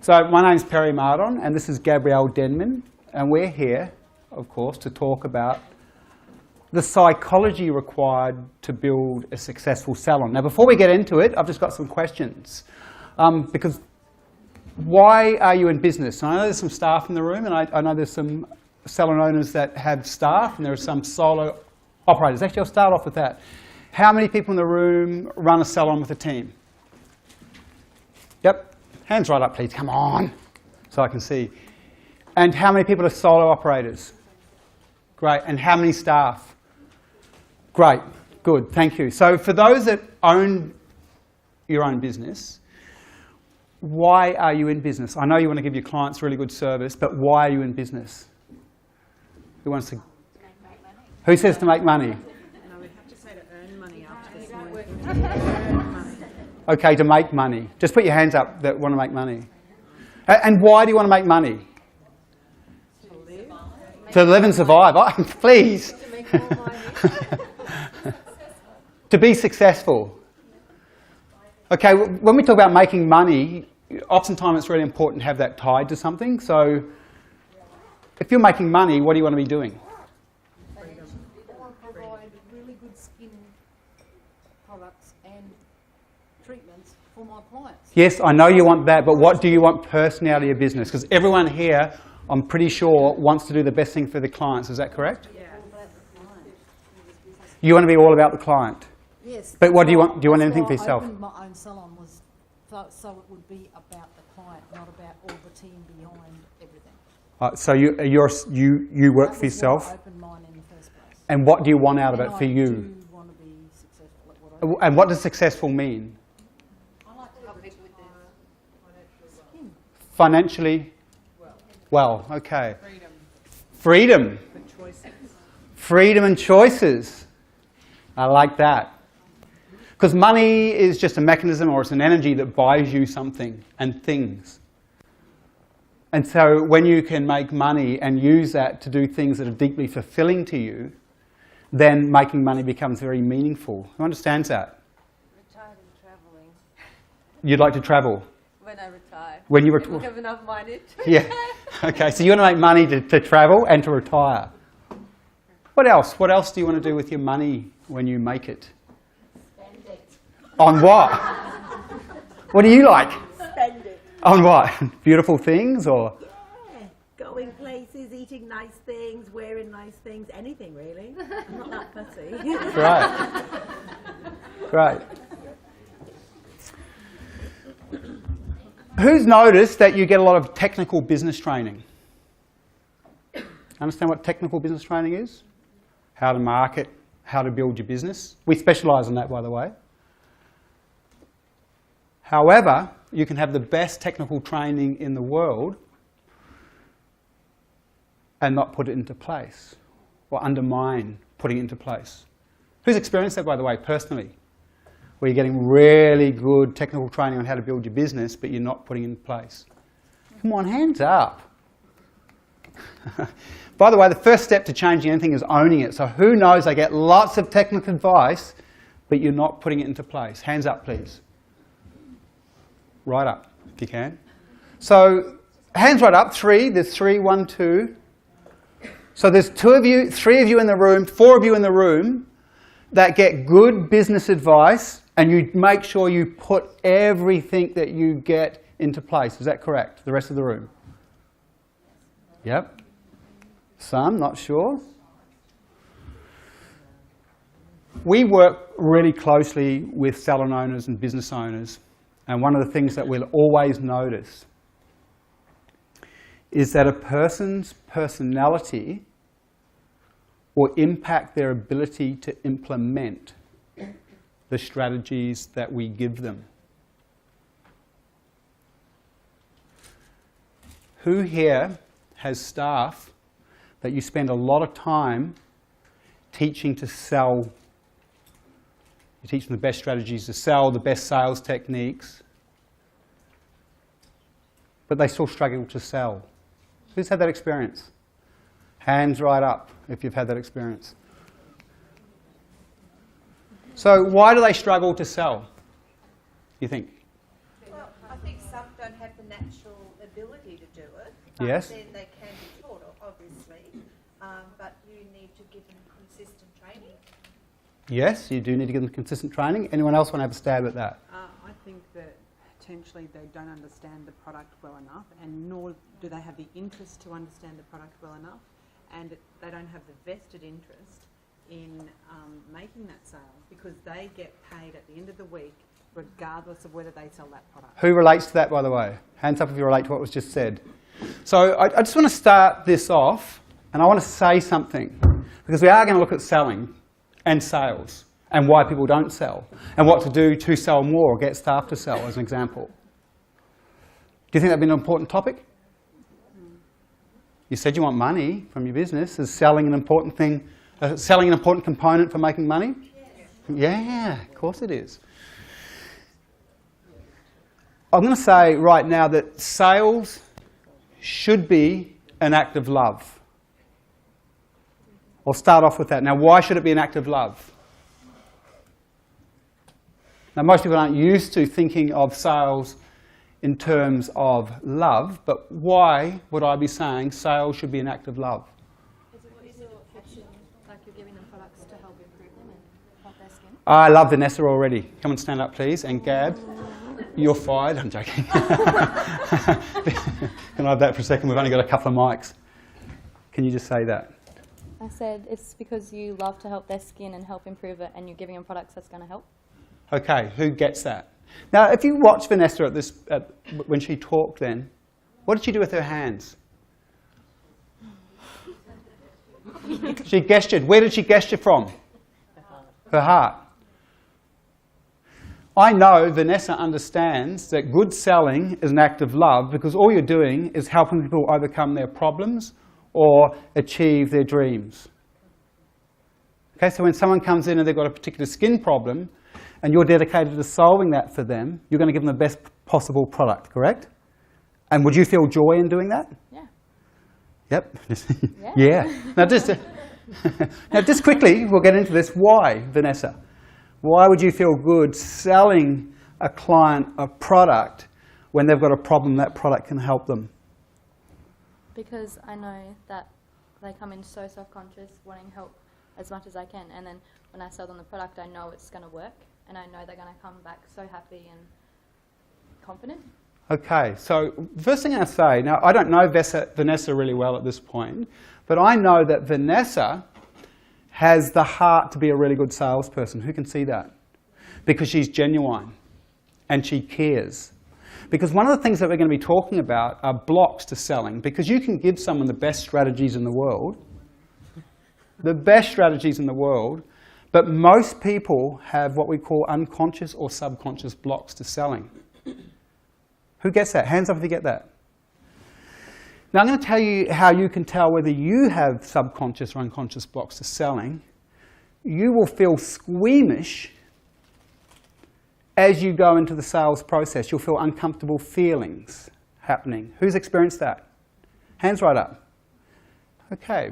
So my name's Perry Mardon, and this is Gabrielle Denman, and we're here, of course, to talk about the psychology required to build a successful salon. Now, before we get into it, I've just got some questions. Because why are you in business? I know there's some staff in the room, and I know there's some salon owners that have staff, and there are some solo operators. Actually, I'll start off with that. How many people in the room run a salon with a team? Yep. Hands right up, please. Come on, so I can see. And how many people are solo operators? Great. And how many staff? Great. Good. Thank you. So for those that own your own business, why are you in business? I know you want to give your clients really good service, but why are you in business? Who wants to? To make money. Who says to make money? No, we have to say to earn money after this morning. Okay, to make money. Just put your hands up that want to make money. And why do you want to make money? To live. To live and survive. Oh, please. To make more money. To be successful. Okay, when we talk about making money, oftentimes it's really important to have that tied to something. So if you're making money, what do you want to be doing? I want to provide really good skin products and treatments for my clients. Yes, I know you want that, but what do you want personally out of your business? Because everyone here, I'm pretty sure, wants to do the best thing for the clients. Is that correct? Yeah. You want to be all about the client. Yes. But what do you want? Do you want anything for That's why I yourself? opened my own salon was so it would be about the client, not about all the team behind everything. So you work for That was why yourself. I opened mine in the first place. And what do you want out of And it for I you? do want to be successful at what I do. And what does successful mean? I like to help people with their skin. Financially? Well, okay. Freedom. Freedom. For choices. Freedom and choices. I like that. Because money is just a mechanism or it's an energy that buys you something and things. And so when you can make money and use that to do things that are deeply fulfilling to you, then making money becomes very meaningful. Who understands that? Retired and travelling. You'd like to travel? When I retire. When you If retire? we have enough money to Yeah. Okay, so you want to make money to travel and to retire. What else? What else do you want to do with your money when you make it? spend it. On what? What do you like? Spend it. On what? Beautiful things or? Yeah. Going places, eating nice things, wearing nice things, anything really. I'm not that fussy. Right. Great. Who's noticed that you get a lot of technical business training? Understand what technical business training is? How to market, how to build your business. We specialise in that, by the way. However, you can have the best technical training in the world and not put it into place, or undermine putting it into place. Who's experienced that, by the way, personally? Where you're getting really good technical training on how to build your business, but you're not putting it in place. Come on, hands up. By the way, the first step to changing anything is owning it. So who knows they get lots of technical advice, but you're not putting it into place? Hands up, please. Right up, if you can. So hands right up, three. There's three, 1, 2. So there's 2 of you, 3 of you in the room, 4 of you in the room that get good business advice, and you make sure you put everything that you get into place. Is that correct? The rest of the room? Yep. Some, not sure. We work really closely with salon owners and business owners, and one of the things that we'll always notice is that a person's personality will impact their ability to implement the strategies that we give them. Who here has staff that you spend a lot of time teaching to sell? You teach them the best strategies to sell, the best sales techniques, but they still struggle to sell. Who's had that experience? Hands right up if you've had that experience. So why do they struggle to sell, you think? Well, I think some don't have the natural But Yes. then they can be taught, obviously, but you need to give them consistent training. Yes, you do need to give them consistent training. Anyone else want to have a stab at that? I think that potentially they don't understand the product well enough, and nor do they have the interest to understand the product well enough, and they don't have the vested interest in making that sale, because they get paid at the end of the week regardless of whether they sell that product. Who relates to that, by the way? Hands up if you relate to what was just said. So I just want to start this off, and I want to say something, because we are going to look at selling and sales and why people don't sell and what to do to sell more or get staff to sell, as an example. Do you think that would be an important topic? You said you want money from your business. Is selling an important thing, selling an important component for making money? Yes. Yeah, of course it is. I'm going to say right now that sales should be an act of love. I'll start off with that. Now, why should it be an act of love? Now, most people aren't used to thinking of sales in terms of love, but why would I be saying sales should be an act of love? Is it like you're giving them products to help improve them and help their skin? I love Vanessa already. Come and stand up, please. And Gab, you're fired. I'm joking. Can I have that for a second? We've only got a couple of mics. Can you just say that? I said it's because you love to help their skin and help improve it, and you're giving them products that's going to help. Okay, who gets that? Now, if you watch Vanessa when she talked then, what did she do with her hands? She gestured. Where did she gesture from? Her heart. I know Vanessa understands that good selling is an act of love, because all you're doing is helping people overcome their problems or achieve their dreams. Okay, so when someone comes in and they've got a particular skin problem and you're dedicated to solving that for them, you're going to give them the best possible product, correct? And would you feel joy in doing that? Yeah. Yep. Yeah. Yeah. Now just quickly, we'll get into this. Why, Vanessa? Why would you feel good selling a client a product when they've got a problem that product can help them? Because I know that they come in so self-conscious, wanting help as much as I can, and then when I sell them the product, I know it's going to work, and I know they're going to come back so happy and confident. Okay, so first thing I say, now I don't know Vanessa really well at this point, but I know that Vanessa has the heart to be a really good salesperson. Who can see that? Because she's genuine and she cares. Because one of the things that we're going to be talking about are blocks to selling, because you can give someone the best strategies in the world, but most people have what we call unconscious or subconscious blocks to selling. Who gets that? Hands up if you get that. Now I'm going to tell you how you can tell whether you have subconscious or unconscious blocks to selling. You will feel squeamish as you go into the sales process. You'll feel uncomfortable feelings happening. Who's experienced that? Hands right up. Okay.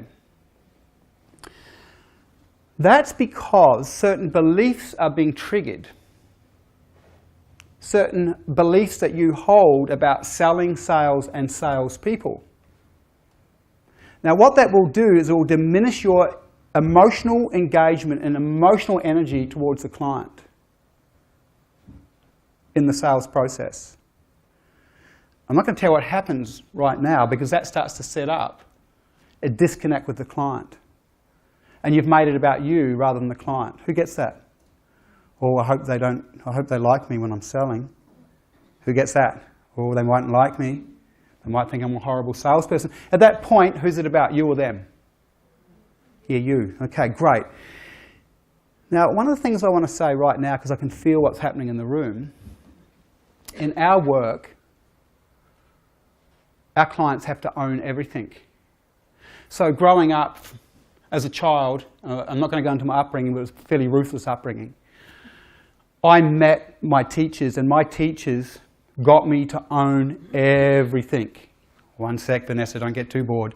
That's because certain beliefs are being triggered. Certain beliefs that you hold about selling, sales, and salespeople. Now what that will do is it will diminish your emotional engagement and emotional energy towards the client in the sales process. I'm not going to tell you what happens right now, because that starts to set up a disconnect with the client. And you've made it about you rather than the client. Who gets that? Oh, I hope they like me when I'm selling. Who gets that? Oh, they mightn't like me. They might think I'm a horrible salesperson. At that point, who's it about, you or them? Yeah, you. Okay, great. Now, one of the things I want to say right now, because I can feel what's happening in the room, in our work, our clients have to own everything. So growing up as a child, I'm not going to go into my upbringing, but it was a fairly ruthless upbringing. I met my teachers, and my teachers got me to own everything. One sec, Vanessa, don't get too bored.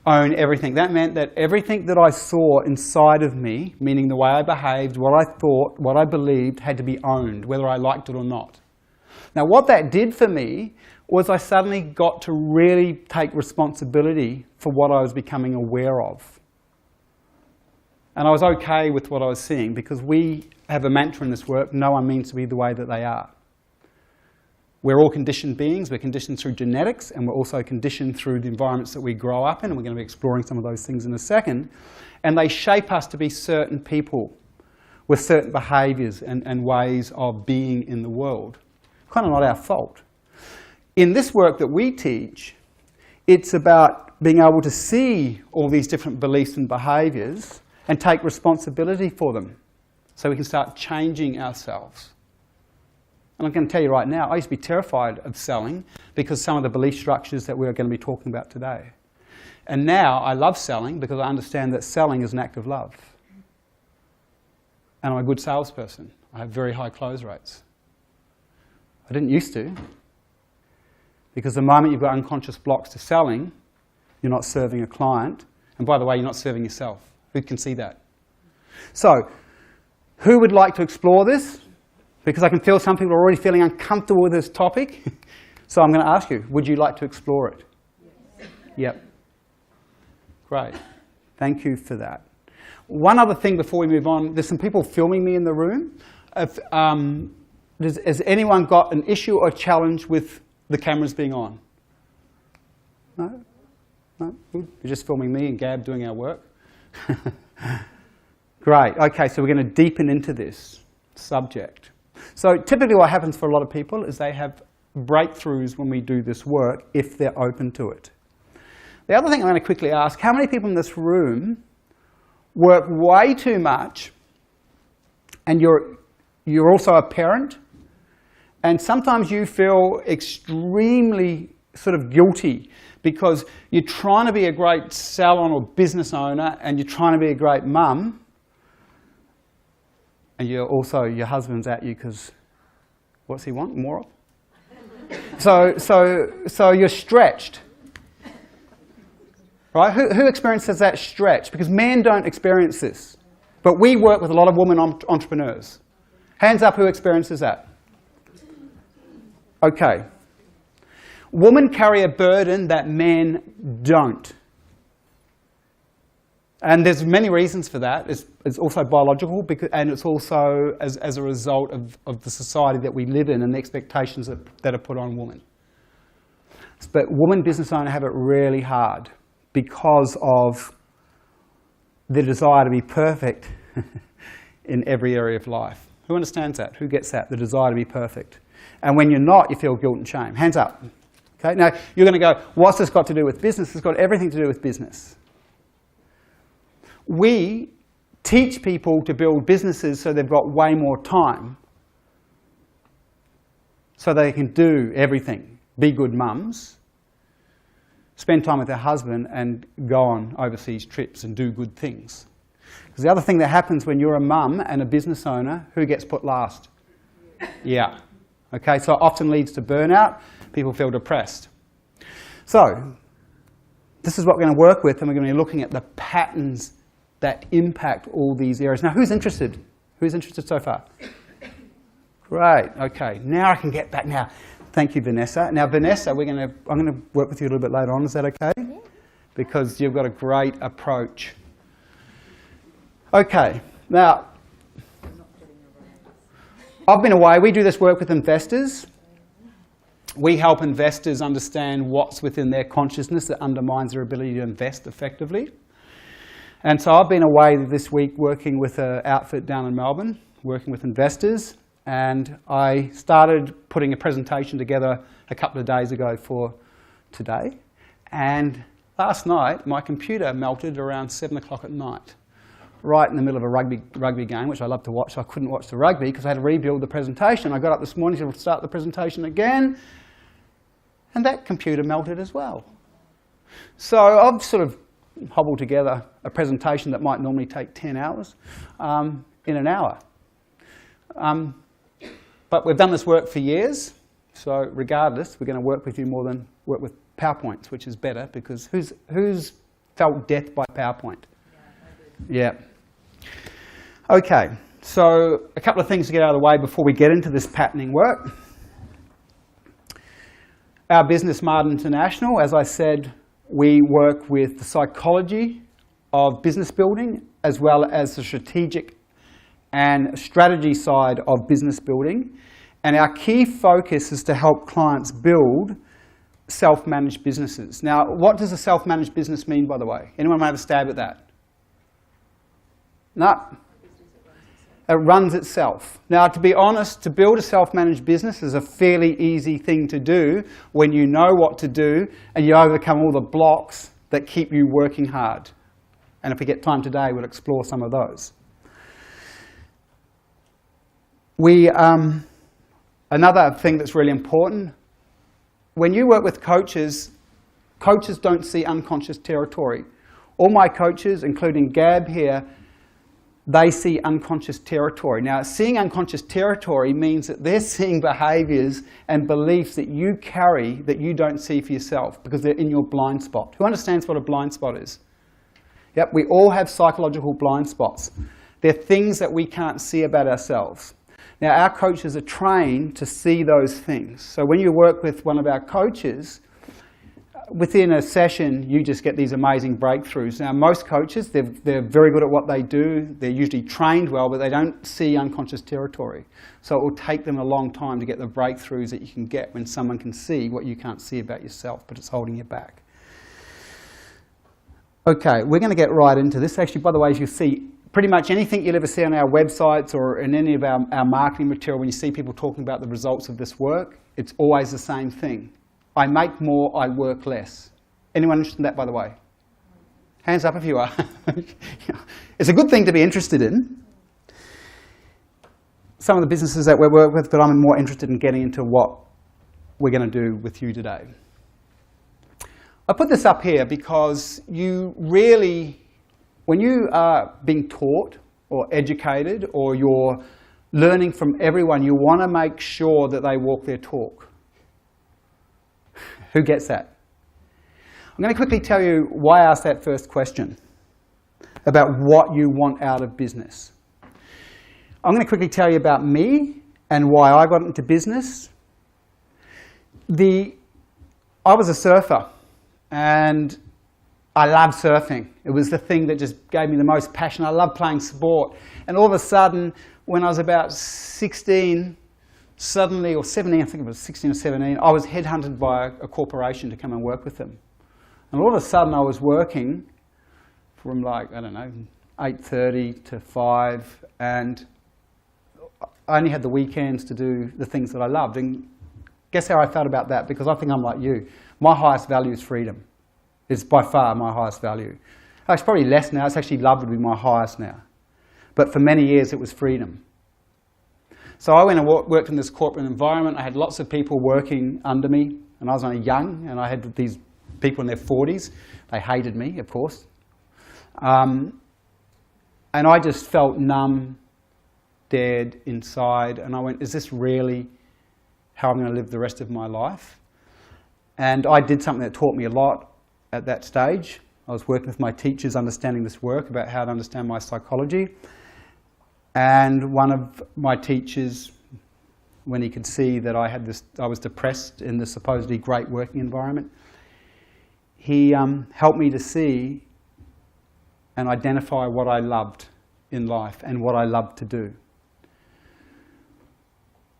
Own everything. That meant that everything that I saw inside of me, meaning the way I behaved, what I thought, what I believed, had to be owned, whether I liked it or not. Now what that did for me was I suddenly got to really take responsibility for what I was becoming aware of. And I was okay with what I was seeing, because we have a mantra in this work: no one means to be the way that they are. We're all conditioned beings. We're conditioned through genetics, and we're also conditioned through the environments that we grow up in, and we're going to be exploring some of those things in a second. And they shape us to be certain people with certain behaviours and ways of being in the world. Kind of not our fault. In this work that we teach, it's about being able to see all these different beliefs and behaviours and take responsibility for them, so we can start changing ourselves. And I'm going to tell you right now, I used to be terrified of selling because some of the belief structures that we're going to be talking about today. And now I love selling because I understand that selling is an act of love. And I'm a good salesperson. I have very high close rates. I didn't used to, because the moment you've got unconscious blocks to selling, you're not serving a client. And by the way, you're not serving yourself. Who can see that? So, who would like to explore this? Because I can feel some people are already feeling uncomfortable with this topic. So I'm going to ask you, would you like to explore it? Yes. Yep. Great. Thank you for that. One other thing before we move on, there's some people filming me in the room. If, has anyone got an issue or challenge with the cameras being on? No? No? Good. You're just filming me and Gab doing our work? Great. Okay, so we're going to deepen into this subject. So typically what happens for a lot of people is they have breakthroughs when we do this work, if they're open to it. The other thing I'm going to quickly ask, how many people in this room work way too much, and you're also a parent, and sometimes you feel extremely sort of guilty because you're trying to be a great salon or business owner, and you're trying to be a great mum, and you're also, your husband's at you because, what's he want? More of? So you're stretched. Right? Who experiences that stretch? Because men don't experience this. But we work with a lot of women entrepreneurs. Hands up who experiences that. Okay. Women carry a burden that men don't. And there's many reasons for that. It's also biological, and it's also as a result of the society that we live in and the expectations that are put on women. But women business owners have it really hard because of the desire to be perfect in every area of life. Who understands that? Who gets that? The desire to be perfect. And when you're not, you feel guilt and shame. Hands up. Okay? Now, you're going to go, what's this got to do with business? It's got everything to do with business. We teach people to build businesses so they've got way more time, so they can do everything. Be good mums, spend time with their husband, and go on overseas trips and do good things. Because the other thing that happens when you're a mum and a business owner, who gets put last? Yeah. Okay, so it often leads to burnout. People feel depressed. So, this is what we're going to work with, and we're going to be looking at the patterns that impact all these areas. Now, who's interested? Who's interested so far? Great. Okay. Now I can get back. Now, thank you, Vanessa. Now, Vanessa, I'm going to work with you a little bit later on. Is that okay? Yeah. Because you've got a great approach. Okay. Now, I've been away. We do this work with investors. We help investors understand what's within their consciousness that undermines their ability to invest effectively. And so I've been away this week working with an outfit down in Melbourne, working with investors, and I started putting a presentation together a couple of days ago for today. And last night, my computer melted around 7 o'clock at night, right in the middle of a rugby game, which I love to watch. So I couldn't watch the rugby because I had to rebuild the presentation. I got up this morning to start the presentation again, and that computer melted as well. So I've sort of hobbled together a presentation that might normally take 10 hours in an hour. But we've done this work for years, so regardless, we're going to work with you more than work with PowerPoints, which is better, because who's felt death by PowerPoint? Yeah. Okay, so a couple of things to get out of the way before we get into this patterning work. our business, Mardon International, as I said, we work with the psychology of business building as well as the strategic and strategy side of business building. And our key focus is to help clients build self-managed businesses. Now, what does a self-managed business mean, by the way? Anyone want to have a stab at that? No. It runs itself. Now, to be honest, to build a self-managed business is a fairly easy thing to do when you know what to do and you overcome all the blocks that keep you working hard. And if we get time today, we'll explore some of those. Another thing that's really important, when you work with coaches, coaches don't see unconscious territory. All my coaches, including Gab here, they see unconscious territory. Now, seeing unconscious territory means that they're seeing behaviours and beliefs that you carry that you don't see for yourself because they're in your blind spot. Who understands what a blind spot is? Yep, we all have psychological blind spots. They're things that we can't see about ourselves. Now, our coaches are trained to see those things. So when you work with one of our coaches, within a session, you just get these amazing breakthroughs. Now, most coaches, they're very good at what they do. They're usually trained well, but they don't see unconscious territory. So it will take them a long time to get the breakthroughs that you can get when someone can see what you can't see about yourself, but it's holding you back. Okay, we're going to get right into this. Actually, by the way, as you see, pretty much anything you'll ever see on our websites or in any of our marketing material, when you see people talking about the results of this work, it's always the same thing. I make more, I work less. Anyone interested in that, by the way? Hands up if you are. It's a good thing to be interested in. Some of the businesses that we work with, but I'm more interested in getting into what we're going to do with you today. I put this up here because you really, when you are being taught or educated or you're learning from everyone, you want to make sure that they walk their talk. Who gets that? I'm going to quickly tell you why I asked that first question about what you want out of business. I'm going to quickly tell you about me and why I got into business. I was a surfer and I loved surfing. It was the thing that just gave me the most passion. I loved playing sport. And all of a sudden, when I was about 16, suddenly, or 17, I think it was 16 or 17, I was headhunted by a corporation to come and work with them. And all of a sudden I was working from like, I don't know, 8:30 to 5, and I only had the weekends to do the things that I loved. And guess how I felt about that? Because I think I'm like you. My highest value is freedom. It's by far my highest value. It's probably less now. It's actually love would be my highest now. But for many years it was freedom. So I went and worked in this corporate environment. I had lots of people working under me, and I was only young, and I had these people in their 40s. They hated me, of course. And I just felt numb, dead inside, and I went, is this really how I'm going to live the rest of my life? And I did something that taught me a lot at that stage. I was working with my teachers, understanding this work, about how to understand my psychology. And one of my teachers, when he could see that I was depressed in this supposedly great working environment, he helped me to see and identify what I loved in life and what I loved to do.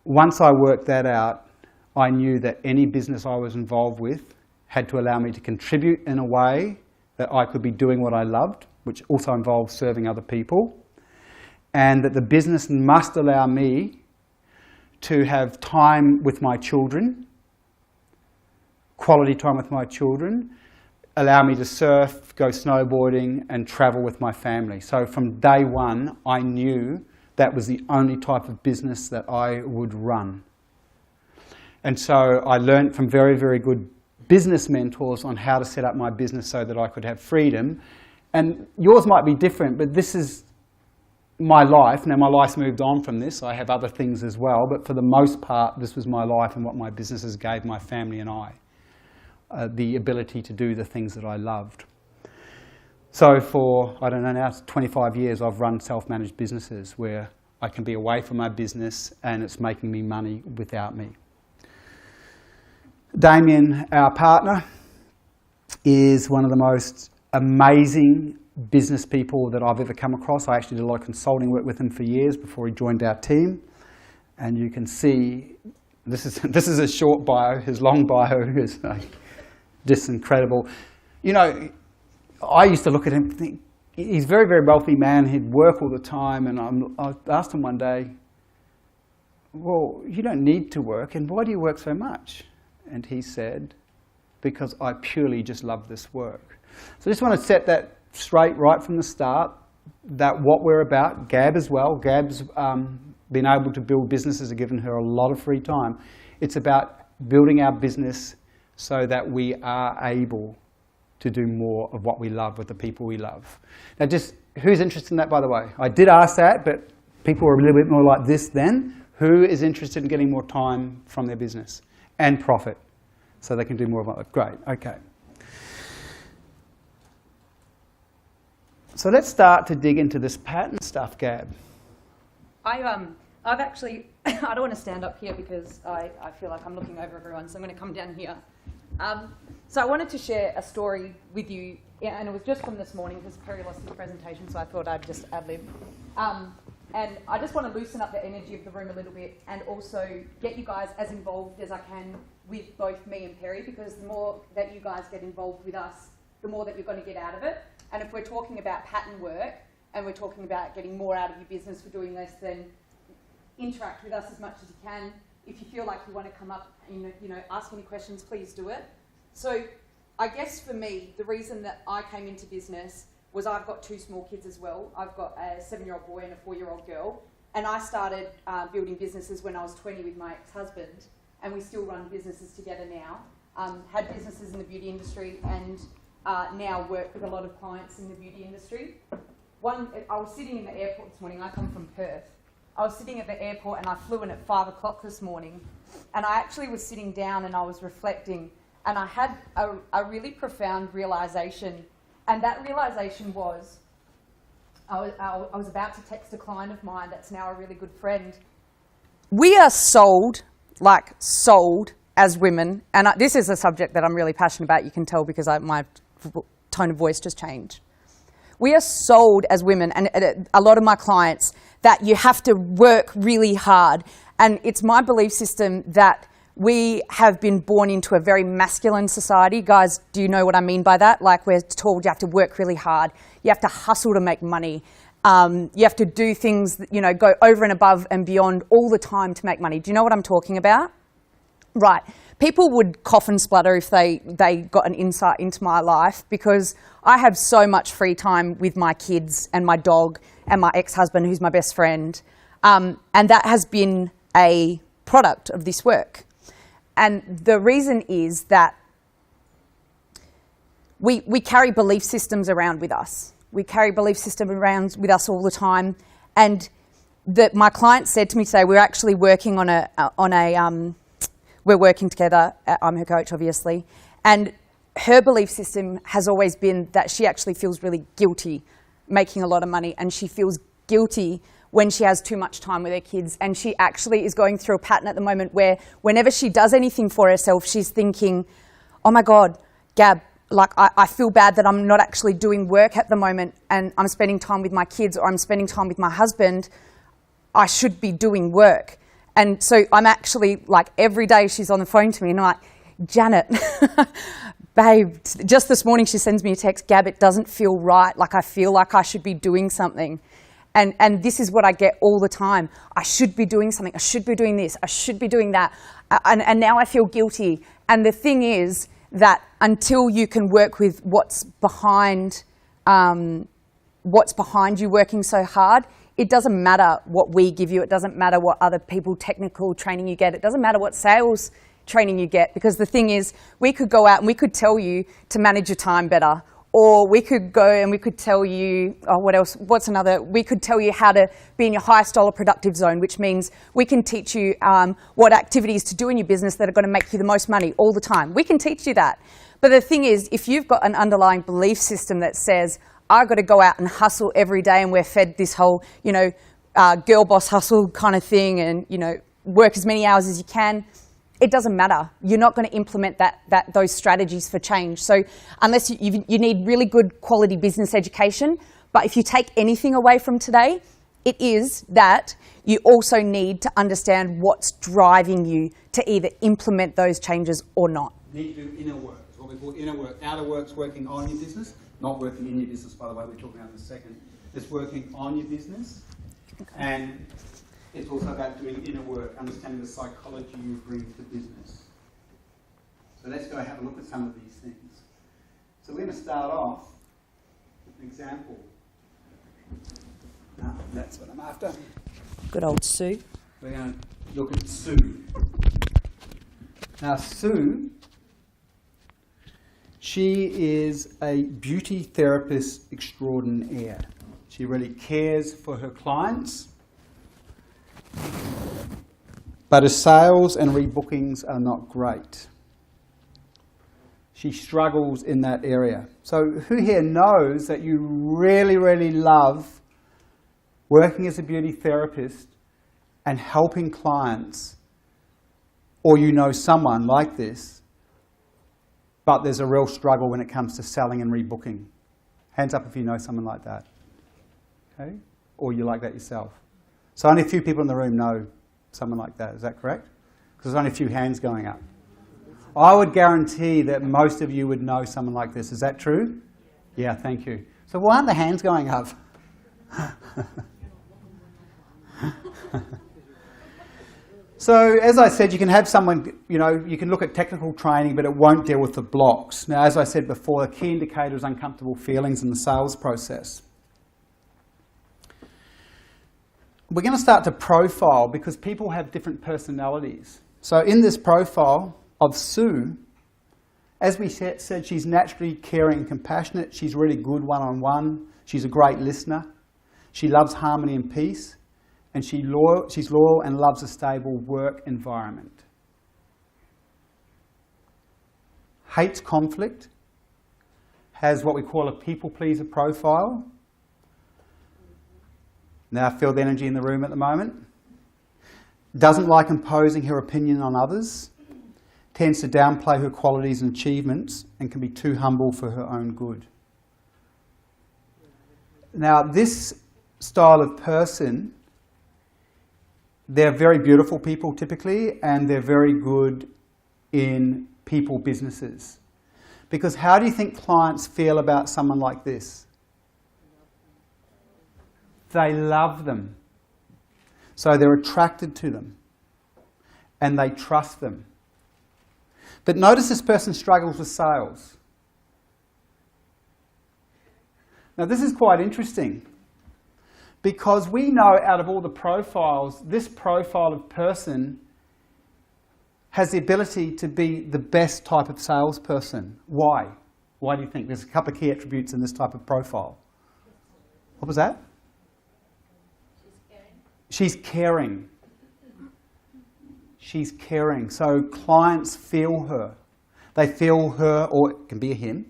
Once I worked that out, I knew that any business I was involved with had to allow me to contribute in a way that I could be doing what I loved, which also involved serving other people. And that the business must allow me to have time with my children, quality time with my children, allow me to surf, go snowboarding, and travel with my family. So from day one, I knew that was the only type of business that I would run. And so I learned from very, very good business mentors on how to set up my business so that I could have freedom. And yours might be different, but this is my life. Now my life's moved on from this. I have other things as well, but for the most part, this was my life and what my businesses gave my family and I. The ability to do the things that I loved. So for, I don't know, now 25 years I've run self-managed businesses where I can be away from my business and it's making me money without me. Damien, our partner, is one of the most amazing business people that I've ever come across. I actually did a lot of consulting work with him for years before he joined our team. And you can see, this is a short bio. His long bio is just incredible. You know, I used to look at him and think, he's a very, very wealthy man. He'd work all the time. And I asked him one day, well, you don't need to work, and why do you work so much? And he said, because I purely just love this work. So I just want to set that straight right from the start, that what we're about, Gab as well, Gab's been able to build businesses, have given her a lot of free time. It's about building our business so that we are able to do more of what we love with the people we love. Now just, who's interested in that, by the way? I did ask that, but people were a little bit more like this then. Who is interested in getting more time from their business and profit so they can do more of it? Great, okay. So let's start to dig into this pattern stuff, Gab. I've actually, I don't want to stand up here because I feel like I'm looking over everyone, so I'm going to come down here. So I wanted to share a story with you, and it was just from this morning because Perry lost his presentation, so I thought I'd just ad-lib. And I just want to loosen up the energy of the room a little bit and also get you guys as involved as I can with both me and Perry, because the more that you guys get involved with us, the more that you're going to get out of it. And if we're talking about pattern work and we're talking about getting more out of your business for doing less, then interact with us as much as you can. If you feel like you want to come up and ask any questions, please do it. So I guess for me, the reason that I came into business was I've got two small kids as well. I've got a 7-year-old boy and a 4-year-old girl. And I started building businesses when I was 20 with my ex-husband, and we still run businesses together now. Had businesses in the beauty industry and now work with a lot of clients in the beauty industry. I was sitting in the airport this morning. I come from Perth. I was sitting at the airport and I flew in at 5 o'clock this morning, and I actually was sitting down and I was reflecting, and I had a really profound realisation. And that realisation was, I was about to text a client of mine that's now a really good friend. We are sold as women, and this is a subject that I'm really passionate about, you can tell because my tone of voice just changed. We are sold as women, and a lot of my clients, that you have to work really hard. And it's my belief system that we have been born into a very masculine society. Guys, do you know what I mean by that? Like, we're told you have to work really hard. You have to hustle to make money. You have to do things, go over and above and beyond all the time to make money. Do you know what I'm talking about? Right. People would cough and splutter if they got an insight into my life, because I have so much free time with my kids and my dog and my ex-husband, who's my best friend. And that has been a product of this work. And the reason is that we carry belief systems around with us. We carry belief systems around with us all the time. And my client said to me today, we're actually working we're working together. I'm her coach, obviously. And her belief system has always been that she actually feels really guilty making a lot of money, and she feels guilty when she has too much time with her kids. And she actually is going through a pattern at the moment where whenever she does anything for herself, she's thinking, oh my God, Gab, I feel bad that I'm not actually doing work at the moment and I'm spending time with my kids or I'm spending time with my husband. I should be doing work. And so I'm actually, every day she's on the phone to me and I'm like, Janet, babe, just this morning she sends me a text, Gab, it doesn't feel right. I feel like I should be doing something. And this is what I get all the time. I should be doing something. I should be doing this. I should be doing that. And now I feel guilty. And the thing is that until you can work with what's behind you working so hard, it doesn't matter what we give you. It doesn't matter what other people technical training you get. It doesn't matter what sales training you get, because the thing is, we could go out and we could tell you to manage your time better. Or we could go and we could tell you, what else? What's another? We could tell you how to be in your highest dollar productive zone, which means we can teach you what activities to do in your business that are going to make you the most money all the time. We can teach you that. But the thing is, if you've got an underlying belief system that says, I've got to go out and hustle every day, and we're fed this whole, girl boss hustle kind of thing, and, work as many hours as you can, it doesn't matter. You're not going to implement those strategies for change. So unless you need really good quality business education, but if you take anything away from today, it is that you also need to understand what's driving you to either implement those changes or not. You need to do inner work. It's what we call inner work. Outer work's working on your business, not working in your business, by the way, we're talking about in a second. It's working on your business, and it's also about doing inner work, understanding the psychology you bring to business. So let's go have a look at some of these things. So we're going to start off with an example. No, that's what I'm after. Good old Sue. We're going to look at Sue. Now, Sue, she is a beauty therapist extraordinaire. She really cares for her clients, but her sales and rebookings are not great. She struggles in that area. So who here knows that you really, really love working as a beauty therapist and helping clients, or you know someone like this, but there's a real struggle when it comes to selling and rebooking? Hands up if you know someone like that. Okay? Or you like that yourself. So only a few people in the room know someone like that. Is that correct? Because there's only a few hands going up. I would guarantee that most of you would know someone like this. Is that true? Yeah, thank you. So why aren't the hands going up? So, as I said, you can have someone, you can look at technical training, but it won't deal with the blocks. Now, as I said before, the key indicator is uncomfortable feelings in the sales process. We're going to start to profile because people have different personalities. So, in this profile of Sue, as we said, she's naturally caring and compassionate. She's really good one-on-one. She's a great listener. She loves harmony and peace. And she's loyal and loves a stable work environment. Hates conflict. Has what we call a people pleaser profile. Now feel the energy in the room at the moment. Doesn't like imposing her opinion on others. Tends to downplay her qualities and achievements and can be too humble for her own good. Now this style of person, they're very beautiful people typically, and they're very good in people businesses. Because how do you think clients feel about someone like this? They love them. So they're attracted to them. And they trust them. But notice this person struggles with sales. Now this is quite interesting. Because we know out of all the profiles, this profile of person has the ability to be the best type of salesperson. Why? Why do you think? There's a couple of key attributes in this type of profile. What was that? She's caring. She's caring. So clients feel her. They feel her, or it can be a him,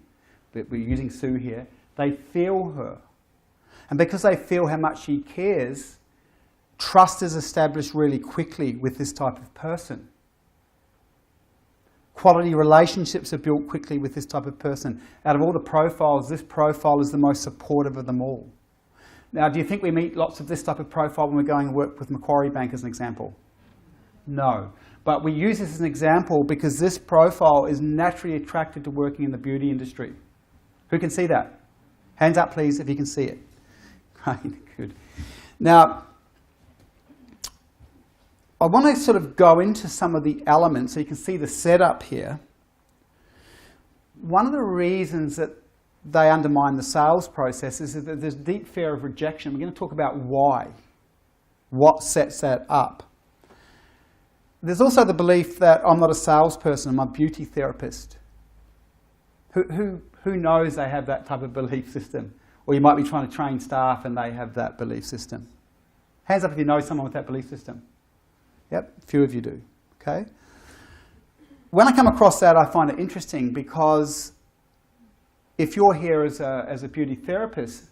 but we're using Sue here. They feel her. And because they feel how much she cares, trust is established really quickly with this type of person. Quality relationships are built quickly with this type of person. Out of all the profiles, this profile is the most supportive of them all. Now, do you think we meet lots of this type of profile when we're going to work with Macquarie Bank as an example? No. But we use this as an example because this profile is naturally attracted to working in the beauty industry. Who can see that? Hands up, please, if you can see it. Great, good. Now, I want to sort of go into some of the elements so you can see the setup here. One of the reasons that they undermine the sales process is that there's deep fear of rejection. We're going to talk about why. What sets that up? There's also the belief that I'm not a salesperson, I'm a beauty therapist. Who knows they have that type of belief system? Or you might be trying to train staff and they have that belief system. Hands up if you know someone with that belief system. Yep, a few of you do. Okay. When I come across that, I find it interesting because if you're here as a beauty therapist,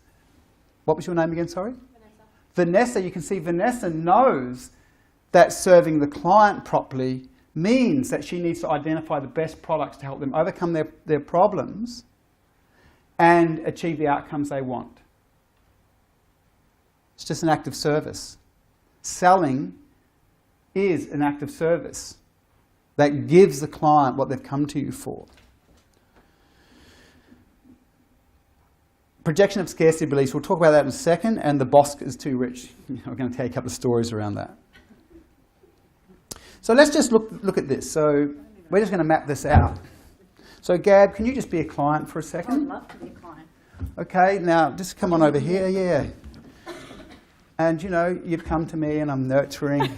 what was your name again, sorry? Vanessa. Vanessa, you can see Vanessa knows that serving the client properly means that she needs to identify the best products to help them overcome their problems and achieve the outcomes they want. It's just an act of service. Selling is an act of service that gives the client what they've come to you for. Projection of scarcity beliefs, we'll talk about that in a second, and the boss is too rich. I'm going to tell you a couple of stories around that. So let's just look at this. So we're just going to map this out. So Gab, can you just be a client for a second? I'd love to be a client. Okay, now just come on over here, yeah. And you know, you've come to me and I'm nurturing.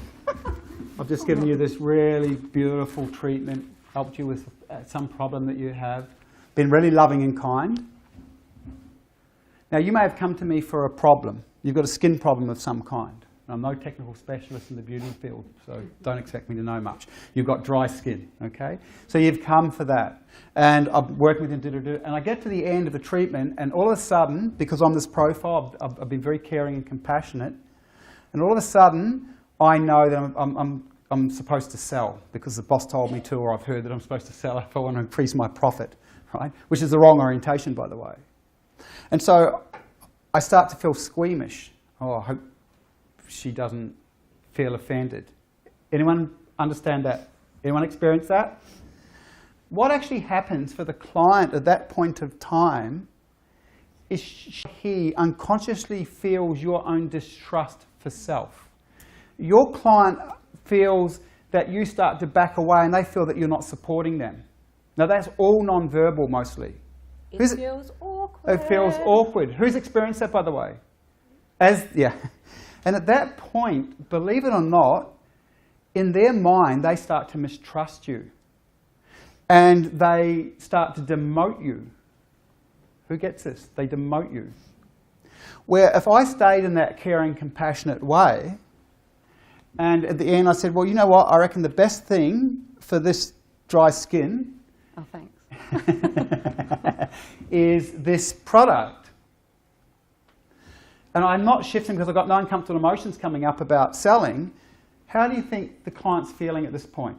I've just given you this really beautiful treatment, helped you with some problem that you have, been really loving and kind. Now you may have come to me for a problem. You've got a skin problem of some kind. I'm no technical specialist in the beauty field, so don't expect me to know much. You've got dry skin, okay? So you've come for that. And I'm working with you, and I get to the end of the treatment, and all of a sudden, because I'm this profile, I've been very caring and compassionate, and all of a sudden, I know that I'm supposed to sell, because the boss told me to, or I've heard that I'm supposed to sell if I want to increase my profit, right? Which is the wrong orientation, by the way. And so I start to feel squeamish. Oh, I hope she doesn't feel offended. Anyone understand that? Anyone experience that? What actually happens for the client at that point of time is he unconsciously feels your own distrust for self. Your client feels that you start to back away and they feel that you're not supporting them. Now that's all non-verbal mostly. It feels awkward. It feels awkward. Who's experienced that, by the way? Yeah. And at that point, believe it or not, in their mind, they start to mistrust you. And they start to demote you. Who gets this? They demote you. Where if I stayed in that caring, compassionate way, and at the end I said, well, you know what? I reckon the best thing for this dry skin Oh, thanks. is this product. And I'm not shifting because I've got no uncomfortable emotions coming up about selling. How do you think the client's feeling at this point?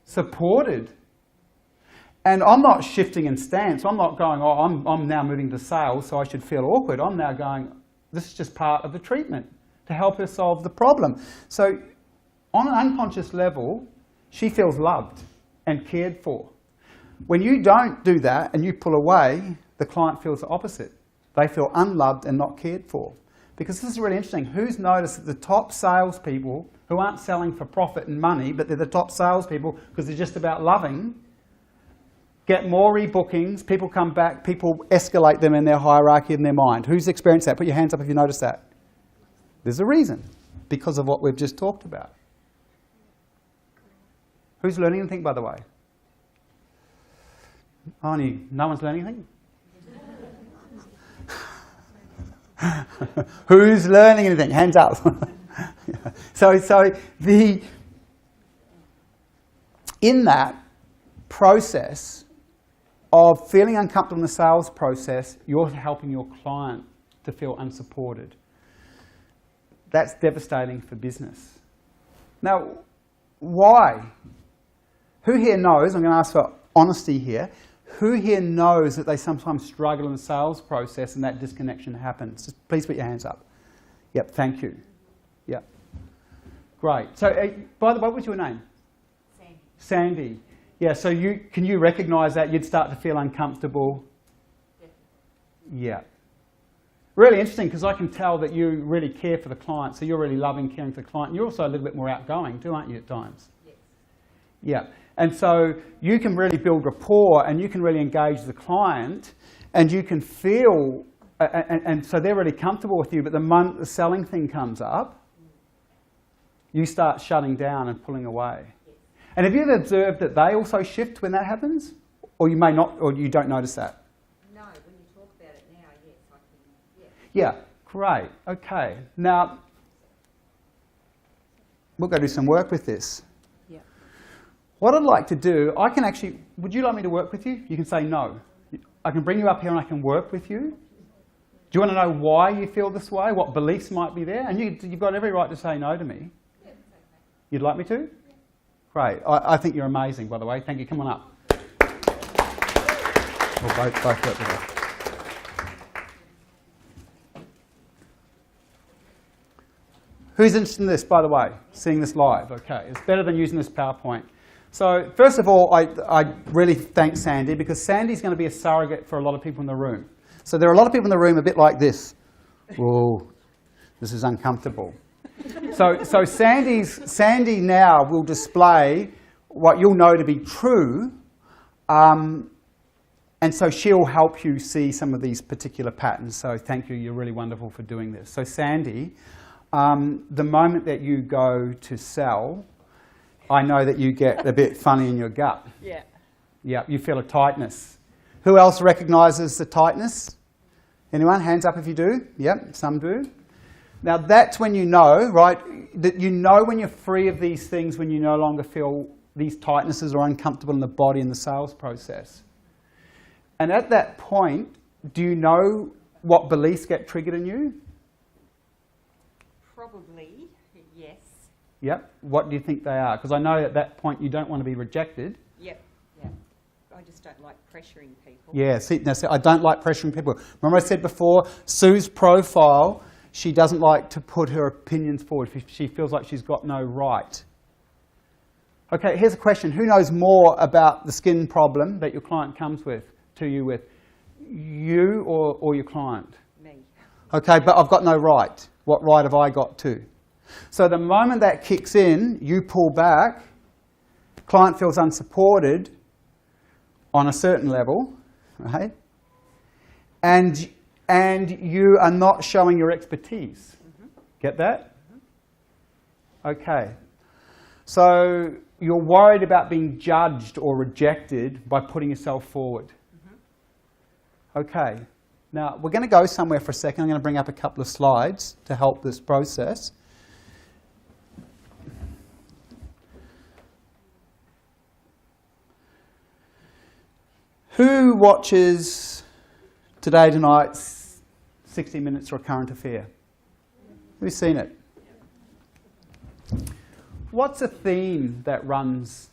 Supported. And I'm not shifting in stance. I'm not going, oh, I'm now moving to sales, so I should feel awkward. I'm now going, this is just part of the treatment to help her solve the problem. So on an unconscious level, she feels loved and cared for. When you don't do that and you pull away, the client feels the opposite. They feel unloved and not cared for. Because this is really interesting. Who's noticed that the top salespeople, who aren't selling for profit and money, but they're the top salespeople because they're just about loving, get more rebookings, people come back, people escalate them in their hierarchy in their mind. Who's experienced that? Put your hands up if you notice that. There's a reason, because of what we've just talked about. Who's learning anything, by the way? No one's learning anything? Who's learning anything? Hands up. So in that process of feeling uncomfortable in the sales process, you're helping your client to feel unsupported. That's devastating for business. Now, why? Who here knows, I'm going to ask for honesty here, who here knows that they sometimes struggle in the sales process and that disconnection happens? Just please put your hands up. Yep, thank you. Yep. Great. So, by the way, what was your name? Sandy. Sandy. Yeah, so can you recognise that you'd start to feel uncomfortable? Yeah. Really interesting, because I can tell that you really care for the client, so you're really loving, caring for the client. You're also a little bit more outgoing too, aren't you, at times? Yes. Yeah. And so you can really build rapport and you can really engage the client and you can feel, and so they're really comfortable with you, but the moment the selling thing comes up, you start shutting down and pulling away. Yes. And have you ever observed that they also shift when that happens? Or you may not, or you don't notice that? No, when you talk about it now, yes, I can, Yeah, great. Okay. Now, we'll go do some work with this. Yeah. What I'd like to do, I can actually, would you like me to work with you? You can say no. I can bring you up here and I can work with you. Do you want to know why you feel this way? What beliefs might be there? And you've got every right to say no to me. You'd like me to? Great. I think you're amazing, by the way. Thank you. Come on up. We'll both work together. Who's interested in this, by the way? Seeing this live? Okay. It's better than using this PowerPoint. So first of all, I really thank Sandy, because Sandy's going to be a surrogate for a lot of people in the room. So there are a lot of people in the room a bit like this. Whoa, this is uncomfortable. So Sandy now will display what you'll know to be true, and so she'll help you see some of these particular patterns. So thank you, you're really wonderful for doing this. So Sandy, the moment that you go to sell, I know that you get a bit funny in your gut. Yeah. Yeah, you feel a tightness. Who else recognises the tightness? Anyone? Hands up if you do. Yep, some do. Now that's when you know, right, that you know when you're free of these things, when you no longer feel these tightnesses or uncomfortable in the body in the sales process. And at that point, do you know what beliefs get triggered in you? Probably, yes. Yep. What do you think they are? Because I know at that point you don't want to be rejected. Yep. I just don't like pressuring people. Yeah, see, I don't like pressuring people. Remember I said before, Sue's profile, she doesn't like to put her opinions forward. She feels like she's got no right. Okay, here's a question. Who knows more about the skin problem that your client comes to you with? You or your client? Me. Okay, but I've got no right. What right have I got to? So the moment that kicks in, you pull back, client feels unsupported on a certain level, right? And you are not showing your expertise. Get that? Okay. So you're worried about being judged or rejected by putting yourself forward. Okay. Now, we're going to go somewhere for a second. I'm going to bring up a couple of slides to help this process. Who watches Today Tonight's 60 Minutes or a Current Affair? Who's seen it? What's a theme that runs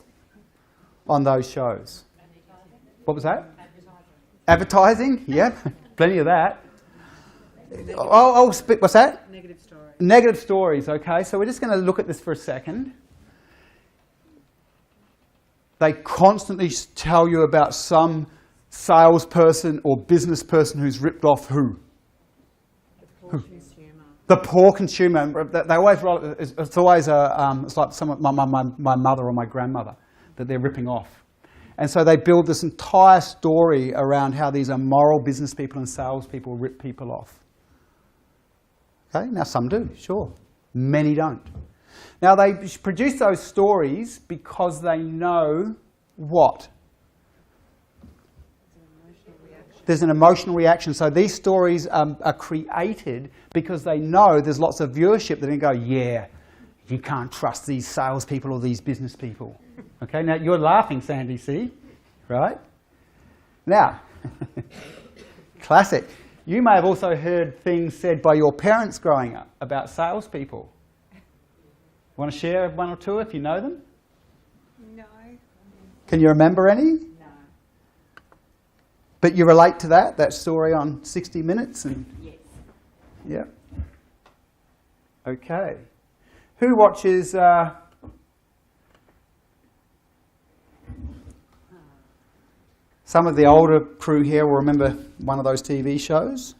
on those shows? What was that? Advertising? Yep, plenty of that. What's that? Negative story. Negative stories, okay. So we're just going to look at this for a second. They constantly tell you about some salesperson or business person who's ripped off who? The poor consumer. The poor consumer. They always roll it. It's always it's like my mother or my grandmother that they're ripping off. And so they build this entire story around how these immoral business people and salespeople rip people off. Okay, now some do, sure. Many don't. Now they produce those stories because they know what? There's an emotional reaction. So these stories are created because they know there's lots of viewership that they go, yeah, you can't trust these salespeople or these business people. Okay, now you're laughing, Sandy, see? Right? Now, classic. You may have also heard things said by your parents growing up about salespeople. Want to share one or two if you know them? No. Can you remember any? No. But you relate to that story on 60 Minutes? And Yes. yeah. Okay. Who watches some of the older crew here will remember one of those TV shows.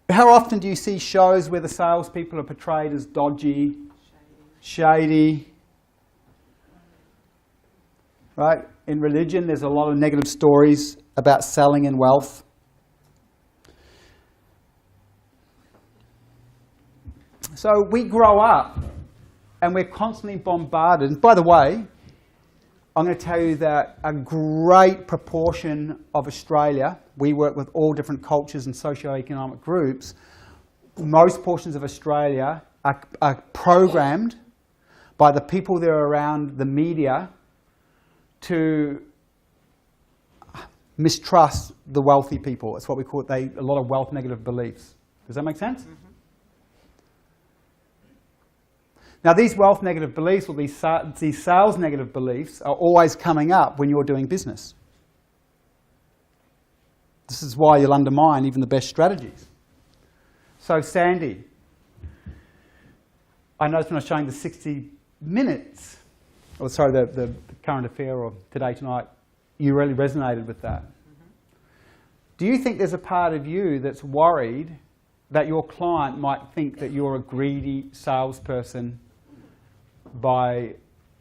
How often do you see shows where the salespeople are portrayed as dodgy, shady? Right? In religion, there's a lot of negative stories about selling and wealth. So we grow up and we're constantly bombarded. And by the way, I'm going to tell you that a great proportion of Australia, we work with all different cultures and socio-economic groups, most portions of Australia are programmed by the people that are around the media to mistrust the wealthy people. It's what we call it, a lot of wealth negative beliefs. Does that make sense? Mm-hmm. Now, these wealth negative beliefs or these sales negative beliefs are always coming up when you're doing business. This is why you'll undermine even the best strategies. So, Sandy, I noticed when I was showing the 60 minutes, or sorry, the current affair or Today Tonight, you really resonated with that. Do you think there's a part of you that's worried that your client might think that you're a greedy salesperson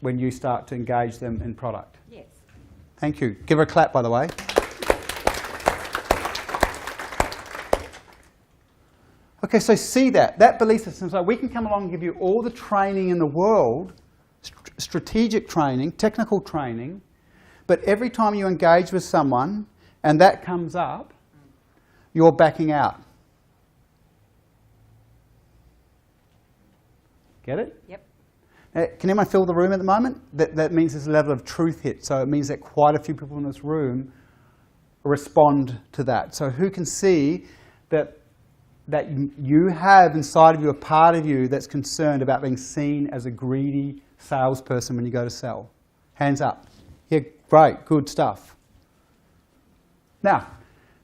when you start to engage them in product? Yes. Thank you. Give her a clap, by the way. Okay, so see that belief system. So we can come along and give you all the training in the world, strategic training, technical training, but every time you engage with someone and that comes up, you're backing out. Get it? Yep. Can anyone feel the room at the moment? That means there's a level of truth hit. So it means that quite a few people in this room respond to that. So who can see that you have inside of you a part of you that's concerned about being seen as a greedy salesperson when you go to sell? Hands up. Yeah, great, good stuff. Now,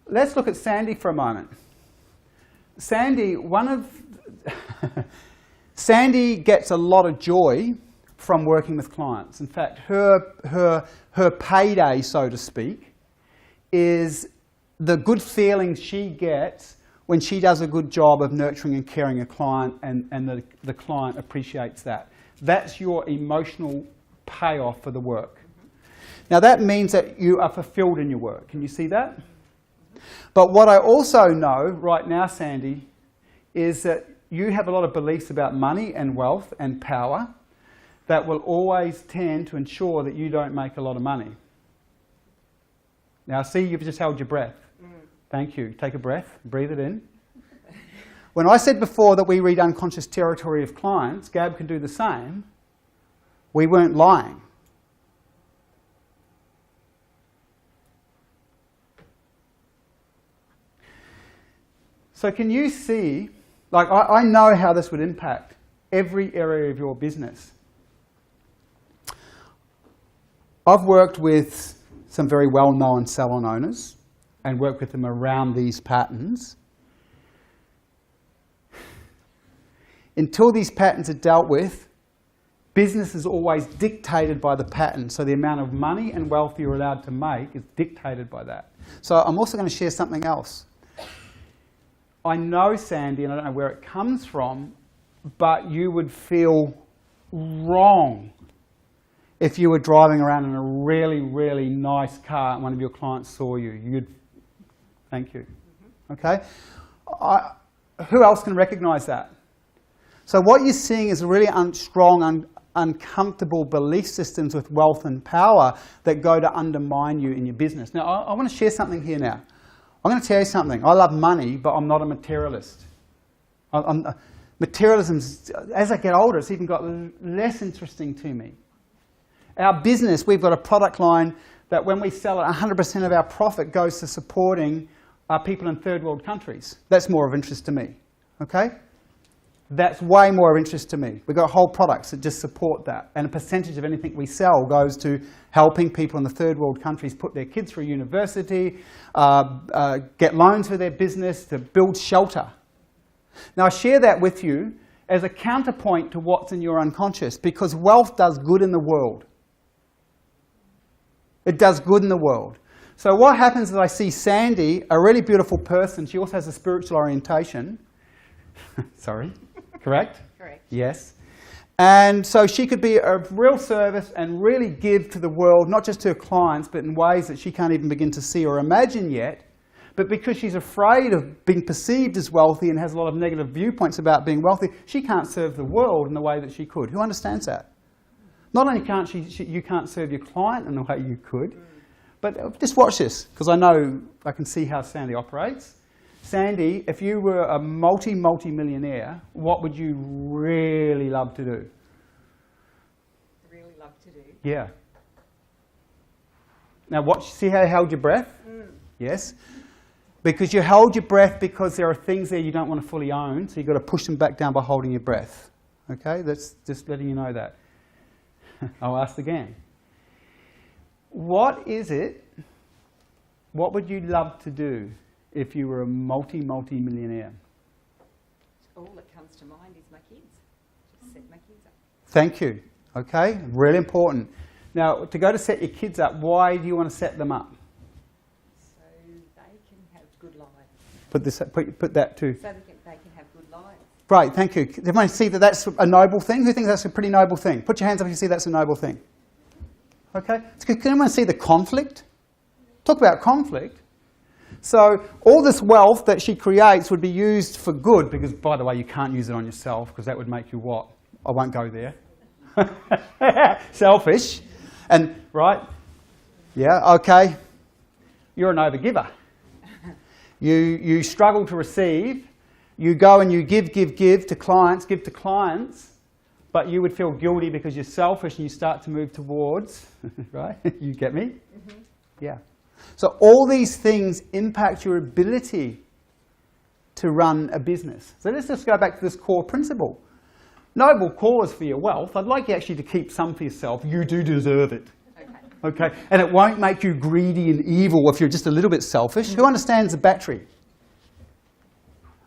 let's look at Sandy for a moment. Sandy, Sandy gets a lot of joy from working with clients. In fact, her payday, so to speak, is the good feeling she gets when she does a good job of nurturing and caring a client and the client appreciates that. That's your emotional payoff for the work. Now that means that you are fulfilled in your work. Can you see that? But what I also know right now, Sandy, is that you have a lot of beliefs about money and wealth and power that will always tend to ensure that you don't make a lot of money. Now see, you've just held your breath. Thank you. Take a breath, breathe it in. When I said before that we read unconscious territory of clients, Gab can do the same, we weren't lying. So can you see, like I know how this would impact every area of your business. I've worked with some very well-known salon owners and worked with them around these patterns. Until these patterns are dealt with, business is always dictated by the pattern. So the amount of money and wealth you're allowed to make is dictated by that. So I'm also going to share something else. I know, Sandy, and I don't know where it comes from, but you would feel wrong if you were driving around in a really, really nice car and one of your clients saw you. Thank you. Okay? Who else can recognize that? So what you're seeing is really strong, uncomfortable belief systems with wealth and power that go to undermine you in your business. Now, I want to share something here now. I'm going to tell you something. I love money, but I'm not a materialist. Materialism, as I get older, it's even got less interesting to me. Our business, we've got a product line that when we sell it, 100% of our profit goes to supporting people in third world countries. That's more of interest to me. Okay? That's way more of interest to me. We've got whole products that just support that. And a percentage of anything we sell goes to helping people in the third world countries put their kids through university, get loans for their business, to build shelter. Now I share that with you as a counterpoint to what's in your unconscious, because wealth does good in the world. It does good in the world. So what happens is I see Sandy, a really beautiful person. She also has a spiritual orientation. Sorry. Correct? Correct. Yes. And so she could be of real service and really give to the world, not just to her clients, but in ways that she can't even begin to see or imagine yet. But because she's afraid of being perceived as wealthy and has a lot of negative viewpoints about being wealthy, she can't serve the world in the way that she could. Who understands that? Not only can't you can't serve your client in the way you could, but just watch this, because I know I can see how Sandy operates. Sandy, if you were a multi-millionaire, what would you really love to do? Really love to do. Yeah. Now watch, see how you held your breath? Yes. Because you held your breath because there are things there you don't want to fully own, so you've got to push them back down by holding your breath. Okay, that's just letting you know that. I'll ask again. What would you love to do if you were a multi-millionaire? All that comes to mind is my kids. Just set my kids up. Thank you. Okay, really important. Now, to go to set your kids up, why do you want to set them up? So they can have good lives. Put that too. So they can have good lives. Right, thank you. Does everyone see that that's a noble thing? Who thinks that's a pretty noble thing? Put your hands up if you see that's a noble thing. Okay, can anyone see the conflict? Talk about conflict. So all this wealth that she creates would be used for good, because, by the way, you can't use it on yourself, because that would make you what? I won't go there. Selfish. And, right? Yeah, okay. You're an overgiver. You struggle to receive. You go and you give to clients, but you would feel guilty because you're selfish and you start to move towards, right? You get me? Mm-hmm. Yeah. So all these things impact your ability to run a business. So let's just go back to this core principle. Noble cause for your wealth. I'd like you actually to keep some for yourself. You do deserve it. Okay? And it won't make you greedy and evil if you're just a little bit selfish. Mm-hmm. Who understands the battery?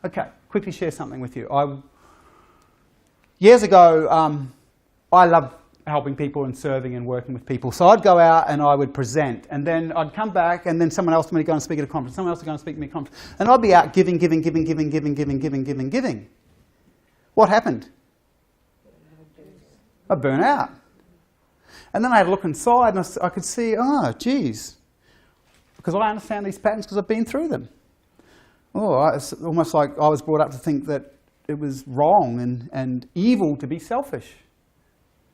Okay, quickly share something with you. Years ago, I loved helping people and serving and working with people. So I'd go out and I would present, and then I'd come back, and then someone else would go and speak at a conference, someone else would go and speak at a conference, and I'd be out giving. What happened? I burn out. And then I had a look inside, and I could see, oh, geez, because I understand these patterns because I've been through them. It's almost like I was brought up to think that it was wrong and evil to be selfish.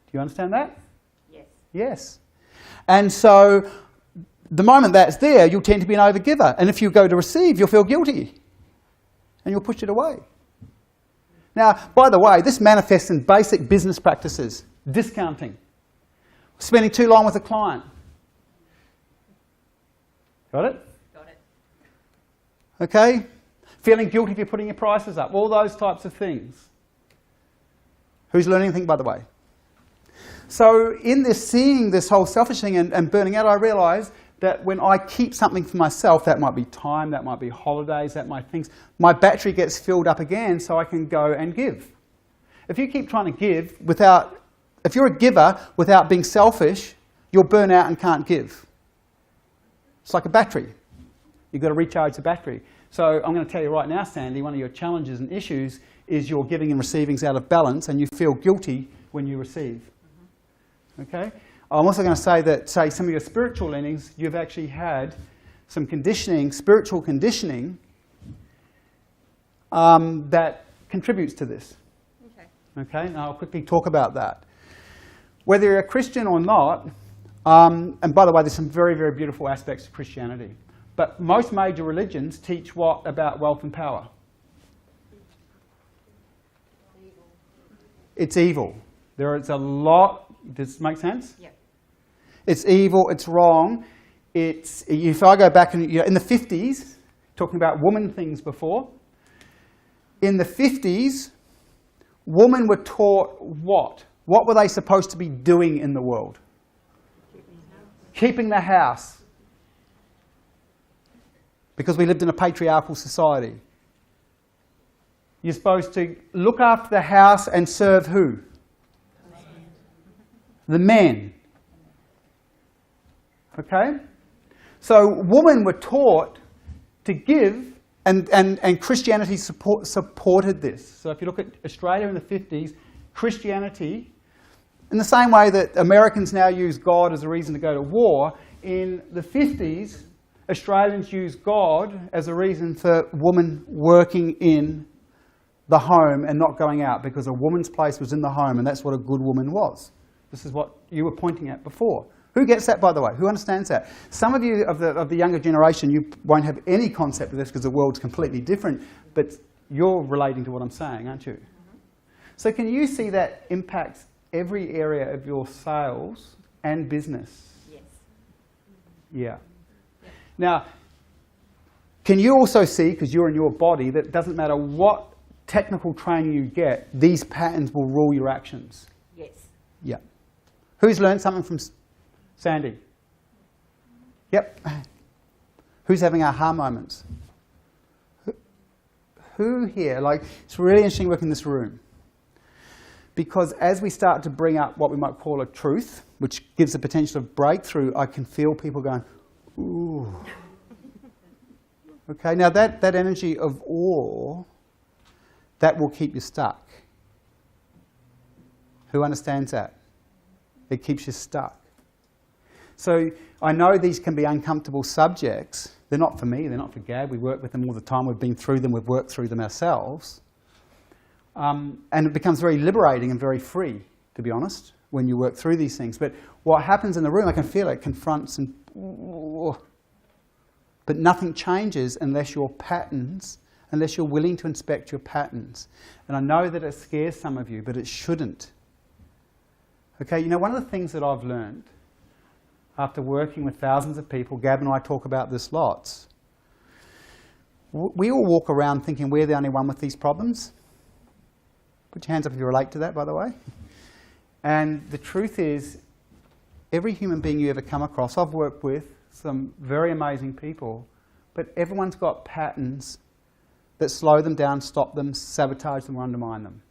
Do you understand that? Yes. Yes. And so the moment that's there, you'll tend to be an overgiver. And if you go to receive, you'll feel guilty. And you'll push it away. Now, by the way, this manifests in basic business practices. Discounting. Spending too long with a client. Got it? Got it. Okay? Feeling guilty if you're putting your prices up. All those types of things. Who's learning anything, by the way? So in this, seeing this whole selfish thing and burning out, I realised that when I keep something for myself, that might be time, that might be holidays, that might be things, my battery gets filled up again so I can go and give. If you keep trying to give if you're a giver without being selfish, you'll burn out and can't give. It's like a battery. You've got to recharge the battery. So I'm going to tell you right now, Sandy, one of your challenges and issues is your giving and receiving's out of balance, and you feel guilty when you receive. Okay? I'm also going to say that, say, some of your spiritual leanings, you've actually had some conditioning, spiritual conditioning, that contributes to this. Okay? Now I'll quickly talk about that. Whether you're a Christian or not, and by the way, there's some very, very beautiful aspects of Christianity, but most major religions teach what about wealth and power? Evil. It's evil. There is a lot. Does this make sense? Yeah. It's evil, it's wrong. If I go back in the 50s, talking about woman things before, in the 50s, women were taught what? What were they supposed to be doing in the world? Keeping the house. Because we lived in a patriarchal society. You're supposed to look after the house and serve who? The men. Okay? So women were taught to give, and Christianity supported this. So if you look at Australia in the 50s, Christianity, in the same way that Americans now use God as a reason to go to war, in the 50s, Australians used God as a reason for women working in the home and not going out, because a woman's place was in the home, and that's what a good woman was. This is what you were pointing at before. Who gets that, by the way? Who understands that? Some of you of the younger generation, you won't have any concept of this because the world's completely different, but you're relating to what I'm saying, aren't you? Mm-hmm. So can you see that impacts every area of your sales and business? Yes. Yeah. Now, can you also see, because you're in your body, that it doesn't matter what technical training you get, these patterns will rule your actions. Yes. Yeah. Who's learned something from Sandy? Yep. Who's having aha moments? Who here, like, it's really interesting working in this room. Because as we start to bring up what we might call a truth, which gives the potential of breakthrough, I can feel people going, ooh. Okay, now that energy of awe, that will keep you stuck. Who understands that? It keeps you stuck. So I know these can be uncomfortable subjects. They're not for me, they're not for Gab. We work with them all the time. We've been through them, we've worked through them ourselves. And it becomes very liberating and very free, to be honest, when you work through these things. But what happens in the room, I can feel it confronts and... But nothing changes unless your patterns, unless you're willing to inspect your patterns. And I know that it scares some of you, but it shouldn't. Okay, you know, one of the things that I've learned after working with thousands of people, Gab and I talk about this lots, we all walk around thinking we're the only one with these problems. Put your hands up if you relate to that, by the way. And the truth is, every human being you ever come across, I've worked with some very amazing people, but everyone's got patterns that slow them down, stop them, sabotage them, or undermine them.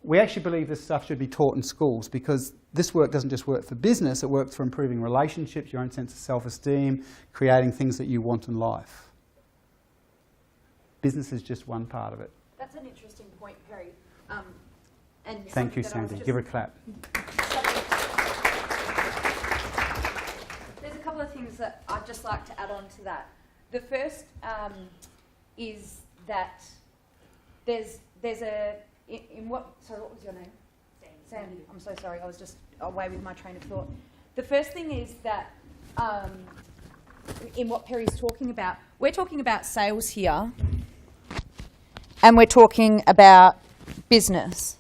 We actually believe this stuff should be taught in schools because this work doesn't just work for business, it works for improving relationships, your own sense of self-esteem, creating things that you want in life. Business is just one part of it. That's an interesting point, Perry. And Thank you, Sandy. Give her a clap. There's a couple of things that I'd just like to add on to that. The first is that there's a... Sorry, what was your name? Sandy. I'm so sorry. I was just away with my train of thought. The first thing is that in what Perry's talking about, we're talking about sales here and we're talking about business.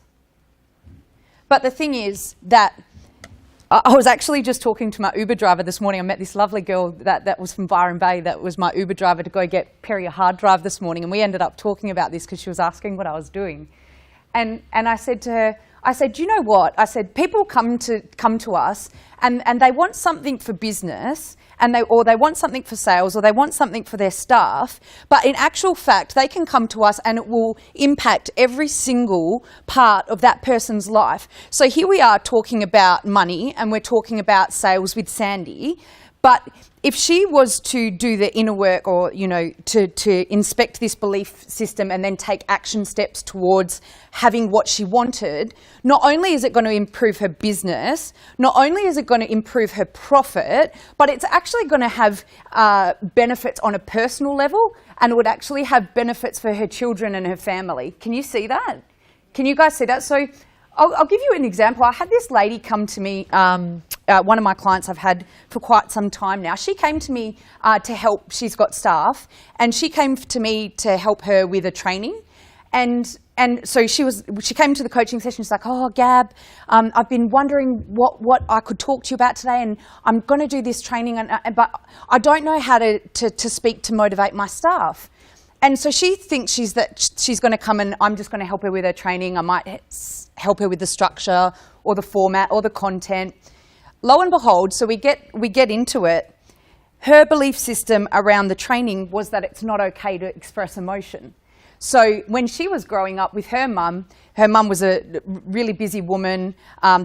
But the thing is that I was actually just talking to my Uber driver this morning. I met this lovely girl that was from Byron Bay that was my Uber driver to go get Perry a hard drive this morning, and we ended up talking about this because she was asking what I was doing. And I said to her, I said, do you know what? I said, people come to us and they want something for business or they want something for sales or they want something for their staff. But in actual fact, they can come to us and it will impact every single part of that person's life. So here we are talking about money and we're talking about sales with Sandy. But if she was to do the inner work or, you know, to inspect this belief system and then take action steps towards having what she wanted, not only is it going to improve her business, not only is it going to improve her profit, but it's actually going to have benefits on a personal level, and it would actually have benefits for her children and her family. Can you see that? Can you guys see that? So I'll give you an example. I had this lady come to me, one of my clients I've had for quite some time now. She came to me to help. She's got staff, and she came to me to help her with a training. And so she came to the coaching session. She's like, oh, Gab, I've been wondering what I could talk to you about today, and I'm going to do this training, but I don't know how to speak to motivate my staff. And so she thinks she's going to come and I'm just going to help her with her training. I might help her with the structure or the format or the content. Lo and behold, so we get into it. Her belief system around the training was that it's not okay to express emotion. So when she was growing up with her mum was a really busy woman.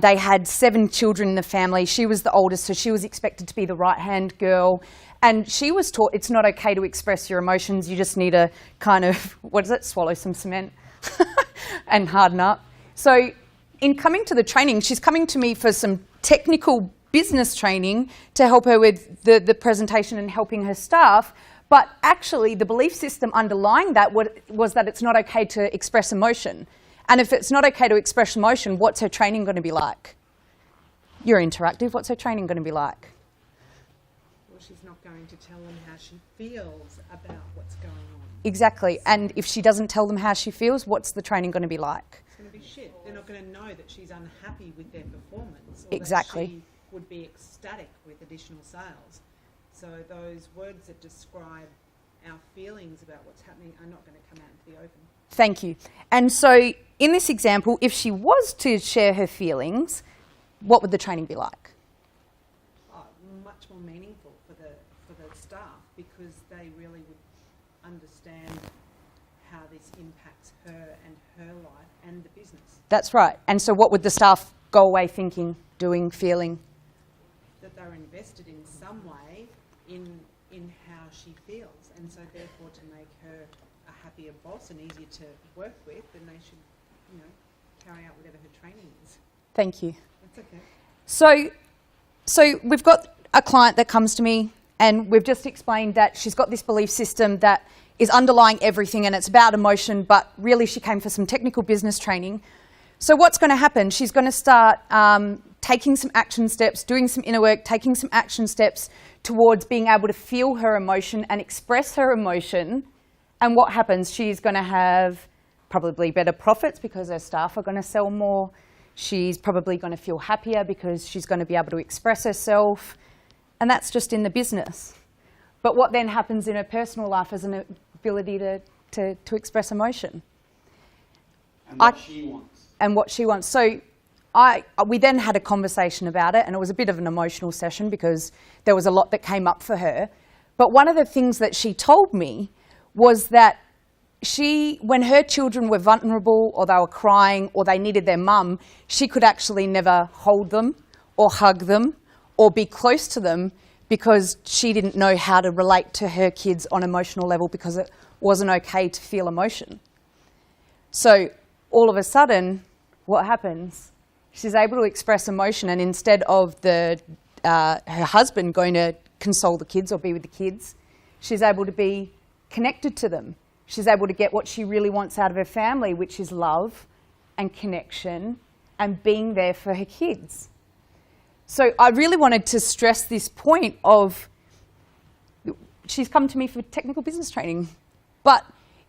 They had 7 children in the family. She was the oldest, so she was expected to be the right-hand girl. And she was taught it's not okay to express your emotions. You just need to kind of, swallow some cement and harden up. So in coming to the training, she's coming to me for some technical business training to help her with the presentation and helping her staff. But actually, the belief system underlying that was that it's not okay to express emotion. And if it's not okay to express emotion, what's her training going to be like? You're interactive. What's her training going to be like? Well, she's not going to tell them how she feels about what's going on. Exactly. And if she doesn't tell them how she feels, what's the training going to be like? It's going to be shit. They're not going to know that she's unhappy with their performance. Or Exactly. that she would be ecstatic with additional sales. So those words that describe our feelings about what's happening are not going to come out into the open. Thank you. And so in this example, if she was to share her feelings, what would the training be like? Much more meaningful for the staff, because they really would understand how this impacts her and her life and the business. That's right. And so what would the staff go away thinking, doing, feeling? That they're invested in some way in how she feels, and so therefore to make her a happier boss and easier to work with, then they should, carry out whatever her training is. Thank you. That's okay. So we've got a client that comes to me, and we've just explained that she's got this belief system that is underlying everything, and it's about emotion, but really she came for some technical business training. So what's going to happen? She's going to start taking some action steps, doing some inner work, taking some action steps towards being able to feel her emotion and express her emotion. And what happens? She's going to have probably better profits because her staff are going to sell more. She's probably going to feel happier because she's going to be able to express herself. And that's just in the business. But what then happens in her personal life is an ability to express emotion. And what she wants. And what she wants. So we then had a conversation about it, and it was a bit of an emotional session because there was a lot that came up for her. But one of the things that she told me was that when her children were vulnerable or they were crying or they needed their mum, she could actually never hold them or hug them or be close to them because she didn't know how to relate to her kids on an emotional level because it wasn't okay to feel emotion. So all of a sudden, what happens? She's able to express emotion, and instead of her husband going to console the kids or be with the kids, she's able to be connected to them. She's able to get what she really wants out of her family, which is love and connection and being there for her kids. So I really wanted to stress this point of, she's come to me for technical business training, but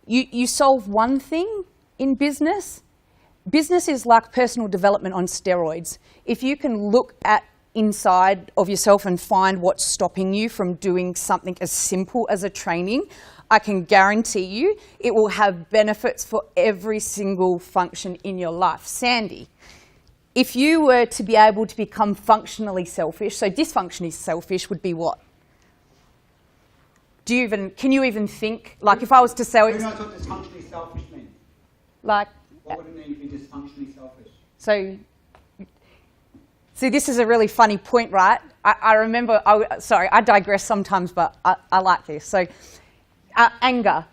you solve one thing in business. Business is like personal development on steroids. If you can look at inside of yourself and find what's stopping you from doing something as simple as a training, I can guarantee you it will have benefits for every single function in your life. Sandy, if you were to be able to become functionally selfish, so dysfunctionally selfish would be what? Can you even think, like if I was to say... Who knows what dysfunctionally selfish means? Like... What would it mean to be dysfunctionally selfish? So this is a really funny point, right? I remember, sorry, I digress sometimes, but I like this. So anger.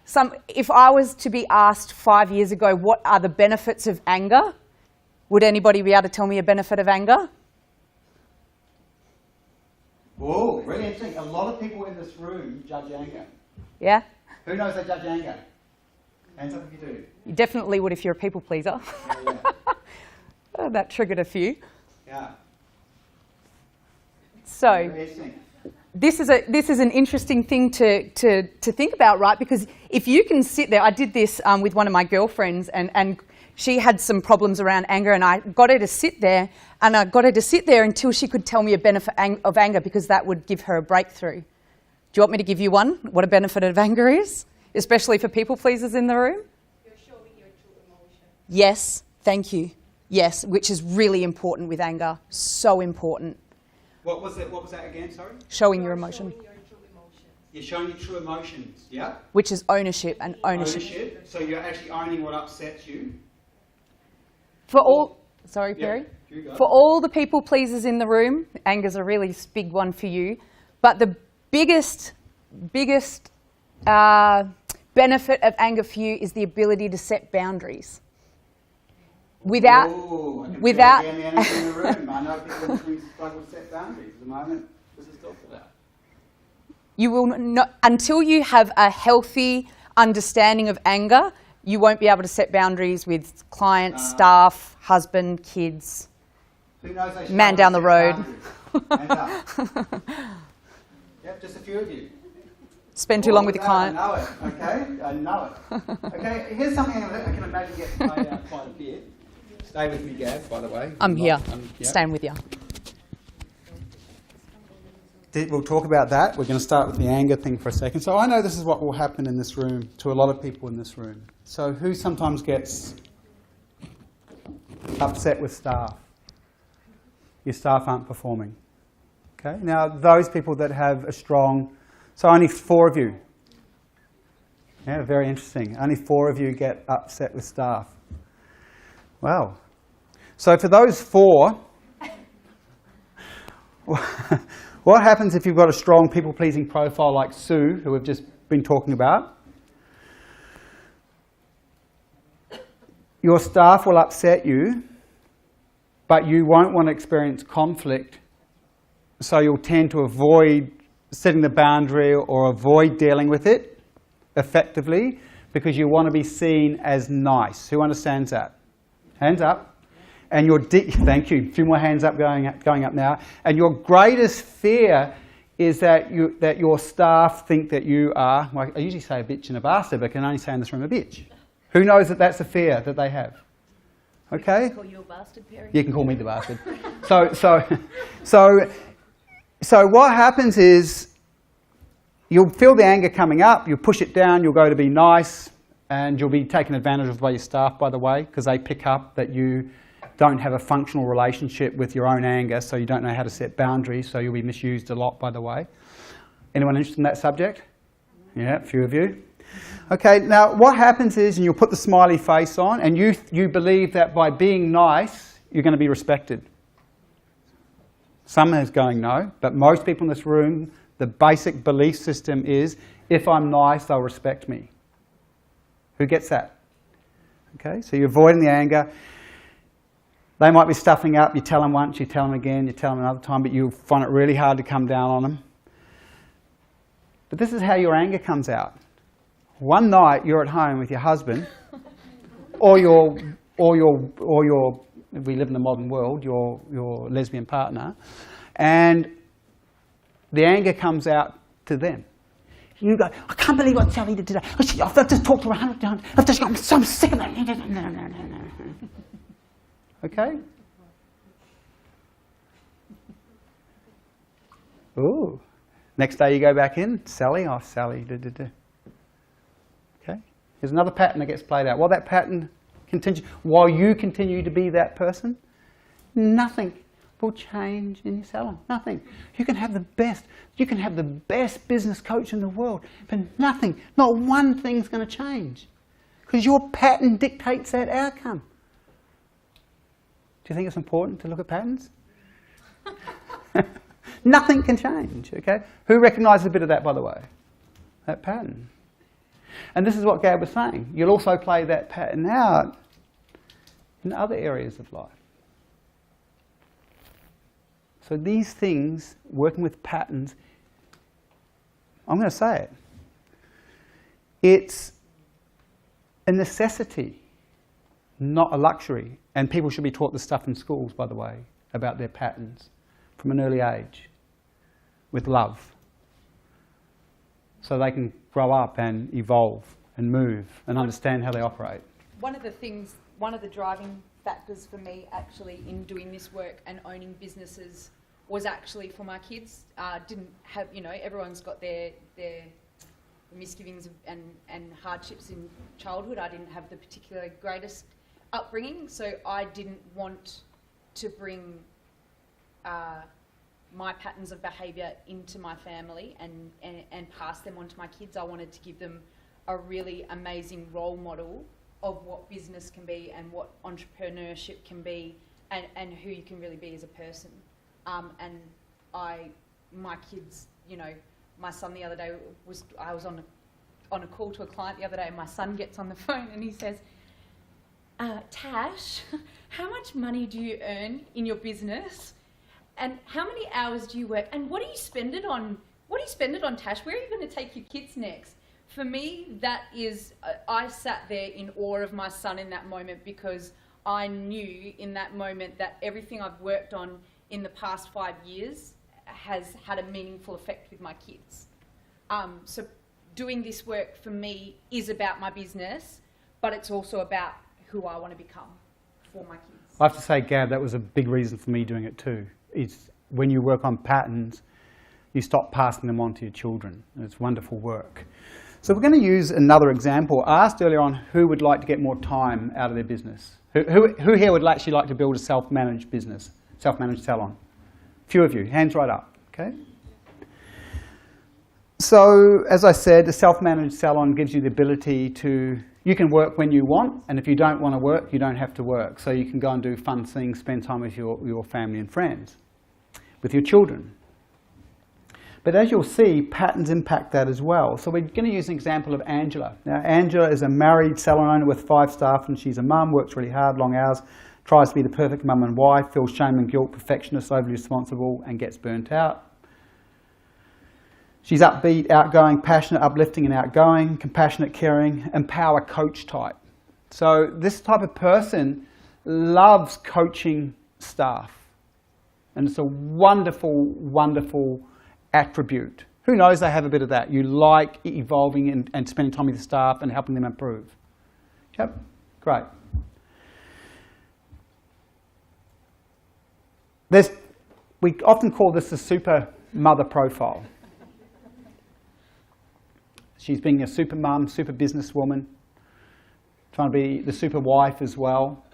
If I was to be asked 5 years ago, what are the benefits of anger? Would anybody be able to tell me a benefit of anger? Whoa, really interesting. A lot of people in this room judge anger. Yeah? Who knows they judge anger? Hands up if you do. You definitely would if you're a people pleaser. Yeah. Oh, that triggered a few. Yeah. So this is an interesting thing to think about, right? Because if you can sit there, I did this with one of my girlfriends, and she had some problems around anger, and I got her to sit there, and I got her to sit there until she could tell me a benefit of anger, because that would give her a breakthrough. Do you want me to give you one? What a benefit of anger is? Especially for people pleasers in the room? You're showing your true emotion. Yes, thank you. Yes, which is really important with anger. So important. What was that again, sorry? Showing your emotion. Showing your true emotions. You're showing your true emotions, yeah? Which is ownership and ownership. Ownership. So you're actually owning what upsets you. For all, sorry, Perry. Yeah, you go. For all the people pleasers in the room, anger's a really big one for you. But the biggest benefit of anger for you is the ability to set boundaries. Without Ooh, I can feel the energy in the room. I know people in this room struggle to set boundaries at the moment. This is talk for that. you will not, until you have a healthy understanding of anger, you won't be able to set boundaries with clients, staff, husband, kids, Who knows they man down the road. Hands up. Yep, just a few of you. Spend too long with your client. I know it, okay? I know it. Okay, here's something I can imagine gets played out quite a bit. Stay with me, Gav, by the way. I'm here. Yep. Staying with you. we'll talk about that. We're going to start with the anger thing for a second. So I know this is what will happen in this room to a lot of people in this room. So who sometimes gets upset with staff? Your staff aren't performing. Okay. Now those people that have a strong, so only 4 of you. Yeah, very interesting. Only 4 of you get upset with staff. Wow. So for those 4, what happens if you've got a strong people-pleasing profile like Sue, who we've just been talking about? Your staff will upset you, but you won't want to experience conflict, so you'll tend to avoid setting the boundary or avoid dealing with it effectively because you want to be seen as nice. Who understands that? Hands up. And your thank you. A few more hands up going up now. And your greatest fear is that your staff think that you are. Well, I usually say a bitch and a bastard, but I can only say in this room a bitch. Who knows that that's a fear that they have? Okay. Call you a bastard, Perry. You can call me the bastard. So what happens is you'll feel the anger coming up. You'll push it down. You'll go to be nice, and you'll be taken advantage of by your staff, by the way, because they pick up that you don't have a functional relationship with your own anger, so you don't know how to set boundaries, so you'll be misused a lot, by the way. Anyone interested in that subject? Yeah, a few of you. Okay, now what happens is, and you'll put the smiley face on, and you believe that by being nice, you're going to be respected. Some is going no, but most people in this room, the basic belief system is, if I'm nice, they'll respect me. Who gets that? Okay, so you're avoiding the anger. They might be stuffing up. You tell them once, you tell them again, you tell them another time, but you find it really hard to come down on them. But this is how your anger comes out. One night you're at home with your husband, or your if we live in the modern world, your lesbian partner, and the anger comes out to them. You go, I can't believe what Sally did today. I've just talked to her 100 times. I'm so sick of it. Okay? Ooh. Next day you go back in, Sally, oh Sally, Okay? There's another pattern that gets played out. While that pattern continues, while you continue to be that person, nothing will change in your salon. Nothing. You can have the best business coach in the world, but nothing, not one thing's going to change. Because your pattern dictates that outcome. Do you think it's important to look at patterns? Nothing can change, okay? Who recognises a bit of that, by the way? That pattern. And this is what Gab was saying. You'll also play that pattern out in other areas of life. So these things, working with patterns, I'm going to say it. It's a necessity, not a luxury. And people should be taught this stuff in schools, by the way, about their patterns from an early age, with love. So they can grow up and evolve and move and understand how they operate. One of the driving factors for me actually in doing this work and owning businesses was actually for my kids. Didn't have, everyone's got their misgivings and hardships in childhood. I didn't have the particular greatest upbringing, so I didn't want to bring my patterns of behaviour into my family and pass them on to my kids. I wanted to give them a really amazing role model of what business can be and what entrepreneurship can be and who you can really be as a person. And my kids, my son the other day I was on a call to a client the other day, and my son gets on the phone and he says, Tash, how much money do you earn in your business? And how many hours do you work? And what do you spend it on? What do you spend it on, Tash? Where are you going to take your kids next? For me, that is, I sat there in awe of my son in that moment, because I knew in that moment that everything I've worked on in the past 5 years has had a meaningful effect with my kids. So doing this work for me is about my business, but it's also about who I want to become for my kids. I have to say, Gab, that was a big reason for me doing it too. Is when you work on patterns, you stop passing them on to your children. It's wonderful work. So we're going to use another example. I asked earlier on who would like to get more time out of their business. Who here would actually like to build a self-managed business, self-managed salon? A few of you, hands right up, okay? So, as I said, the self-managed salon gives you the ability to, you can work when you want, and if you don't want to work, you don't have to work. So you can go and do fun things, spend time with your family and friends, with your children. But as you'll see, patterns impact that as well. So we're going to use an example of Angela. Now, Angela is a married salon owner with 5 staff, and she's a mum, works really hard, long hours, tries to be the perfect mum and wife, feels shame and guilt, perfectionist, overly responsible, and gets burnt out. She's upbeat, outgoing, passionate, uplifting and outgoing, compassionate, caring, empower coach type. So this type of person loves coaching staff. And it's a wonderful, wonderful attribute. Who knows they have a bit of that? You like evolving and spending time with the staff and helping them improve. Yep, great. We often call this the super mother profile. She's being a super mum, super businesswoman, trying to be the super wife as well.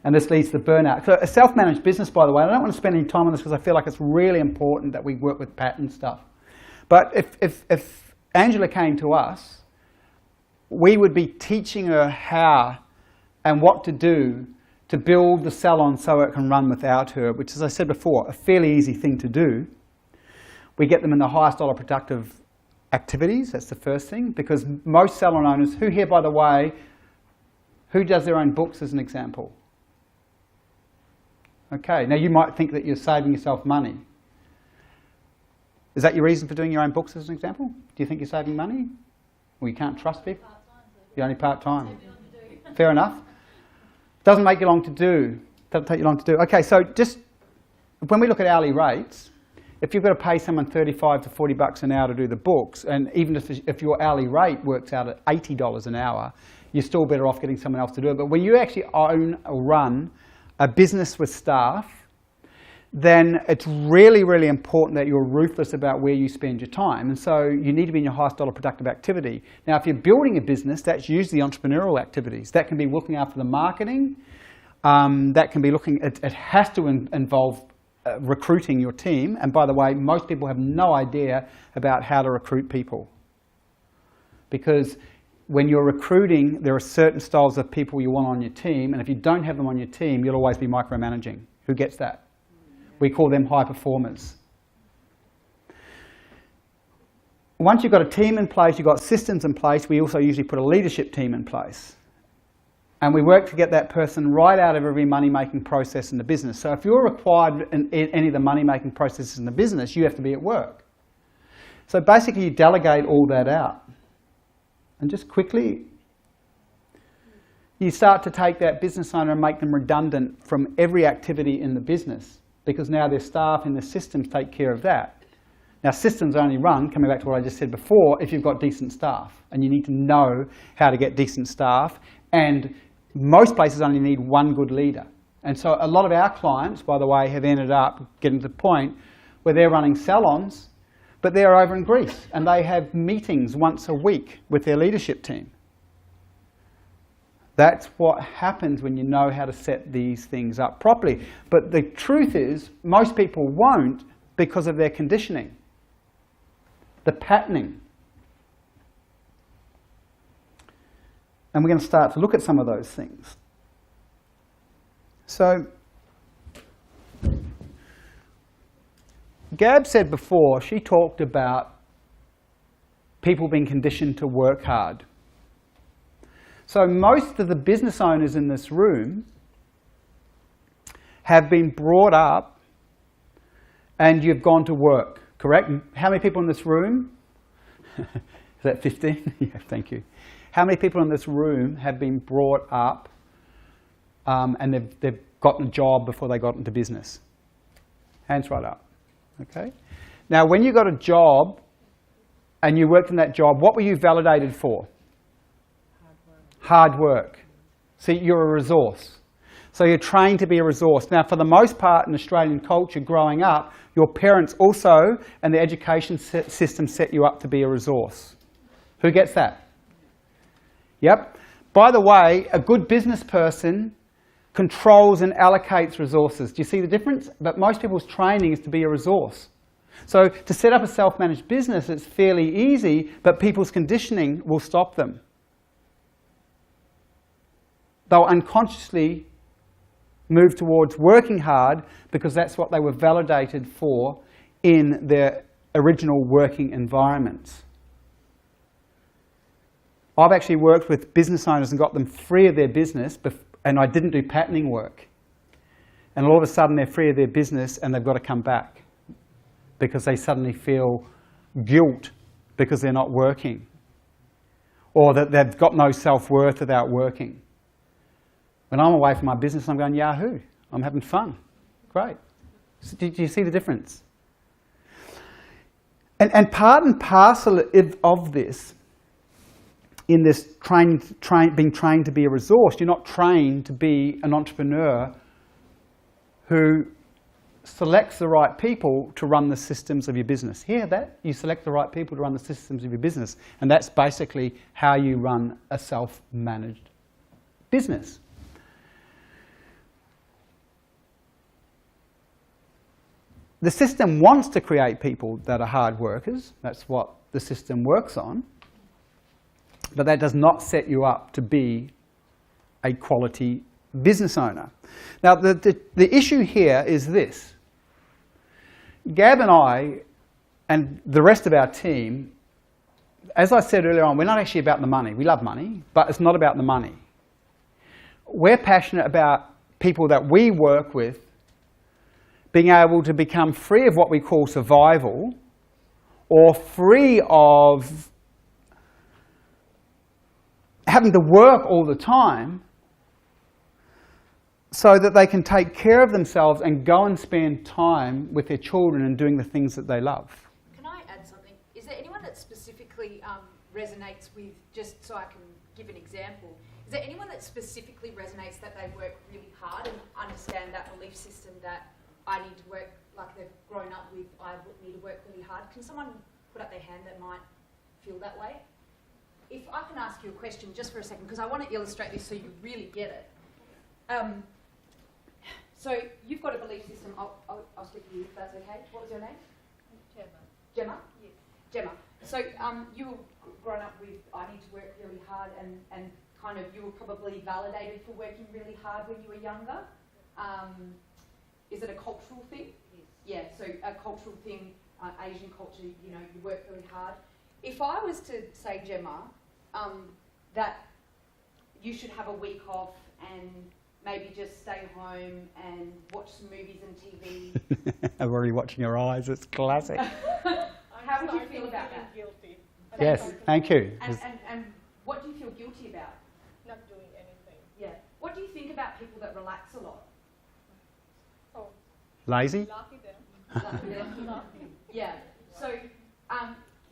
And this leads to burnout. So a self-managed business, by the way, I don't want to spend any time on this because I feel like it's really important that we work with pattern stuff. But if Angela came to us, we would be teaching her how and what to do to build the salon so it can run without her, which, as I said before, a fairly easy thing to do. We get them in the highest dollar productive activities, that's the first thing, because most salon owners, who here, by the way, who does their own books as an example? Okay, now you might think that you're saving yourself money. Is that your reason for doing your own books as an example? Do you think you're saving money? Well, you can't trust people? You're only part-time. Fair enough. Doesn't make you long to do. Doesn't take you long to do. Okay, so just when we look at hourly rates, if you've got to pay someone $35 to $40 an hour to do the books, and even if your hourly rate works out at $80 an hour, you're still better off getting someone else to do it. But when you actually own or run a business with staff, then it's really, really important that you're ruthless about where you spend your time. And so you need to be in your highest dollar productive activity. Now, if you're building a business, that's usually entrepreneurial activities. That can be looking after the marketing. That can be looking, it has to involve recruiting your team. And by the way, most people have no idea about how to recruit people. Because when you're recruiting, there are certain styles of people you want on your team. And if you don't have them on your team, you'll always be micromanaging. Who gets that? We call them high performers. Once you've got a team in place, you've got systems in place, we also usually put a leadership team in place. And we work to get that person right out of every money-making process in the business. So if you're required in any of the money-making processes in the business, you have to be at work. So basically you delegate all that out. And just quickly, you start to take that business owner and make them redundant from every activity in the business, because now their staff and their systems take care of that. Now, systems only run, coming back to what I just said before, if you've got decent staff. And you need to know how to get decent staff. And most places only need one good leader. And so a lot of our clients, by the way, have ended up getting to the point where they're running salons, but they're over in Greece. And they have meetings once a week with their leadership team. That's what happens when you know how to set these things up properly. But the truth is, most people won't because of their conditioning, the patterning. And we're going to start to look at some of those things. So, Gab said before, she talked about people being conditioned to work hard. So most of the business owners in this room have been brought up and you've gone to work, correct? How many people in this room? Is that 15? Yeah, thank you. How many people in this room have been brought up and they've gotten a job before they got into business? Hands right up, okay? Now, when you got a job and you worked in that job, what were you validated for? Hard work. See, you're a resource. So you're trained to be a resource. Now, for the most part in Australian culture, growing up, your parents also and the education system set you up to be a resource. Who gets that? Yep. By the way, a good business person controls and allocates resources. Do you see the difference? But most people's training is to be a resource. So to set up a self-managed business, it's fairly easy, but people's conditioning will stop them. They'll unconsciously move towards working hard because that's what they were validated for in their original working environments. I've actually worked with business owners and got them free of their business, and I didn't do patterning work. And all of a sudden they're free of their business and they've got to come back because they suddenly feel guilt because they're not working, or that they've got no self-worth without working. When I'm away from my business, I'm going, yahoo, I'm having fun. Great. So do you see the difference? And part and parcel of this, in this being trained to be a resource, you're not trained to be an entrepreneur who selects the right people to run the systems of your business. Hear that? You select the right people to run the systems of your business. And that's basically how you run a self-managed business. The system wants to create people that are hard workers. That's what the system works on. But that does not set you up to be a quality business owner. Now, the issue here is this. Gab and I and the rest of our team, as I said earlier on, we're not actually about the money. We love money, but it's not about the money. We're passionate about people that we work with being able to become free of what we call survival, or free of having to work all the time, so that they can take care of themselves and go and spend time with their children and doing the things that they love. Can I add something? Is there anyone that specifically resonates with, just so I can give an example, is there anyone that specifically resonates that they work really hard and understand that belief system that I need to work, like they've grown up with, I need to work really hard? Can someone put up their hand that might feel that way? If I can ask you a question just for a second, because I want to illustrate this so you really get it. So you've got a belief system. I'll stick with you if that's okay. What was your name? Gemma. Gemma? Yes. Gemma. So you were grown up with, I need to work really hard, and kind of you were probably validated for working really hard when you were younger. Is it a cultural thing? Yes. Yeah, so a cultural thing, Asian culture, you know, you work really hard. If I was to say, Gemma, that you should have a week off and maybe just stay home and watch some movies and TV. I'm already watching your eyes, it's classic. How would you feel about that? Guilty. Yes, thank you. And what do you feel guilty about? Not doing anything. Yeah. What do you think about people that relax a lot? Oh, Lazy? lucky them. Yeah. So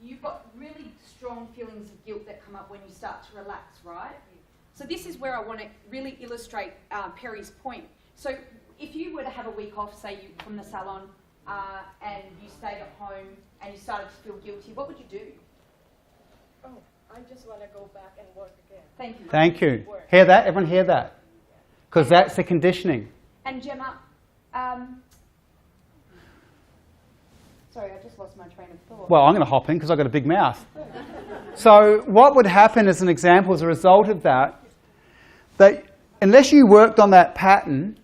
you've got really strong feelings of guilt that come up when you start to relax, right? So this is where I want to really illustrate Perry's point. So if you were to have a week off, say you from the salon, and you stayed at home and you started to feel guilty, what would you do? Oh, I just want to go back and work again. Thank you. Thank you. Hear that? Everyone hear that? Because that's the conditioning. And Gemma, sorry, I just lost my train of thought. Well, I'm going to hop in because I've got a big mouth. So what would happen as an example as a result of that unless you worked on that pattern,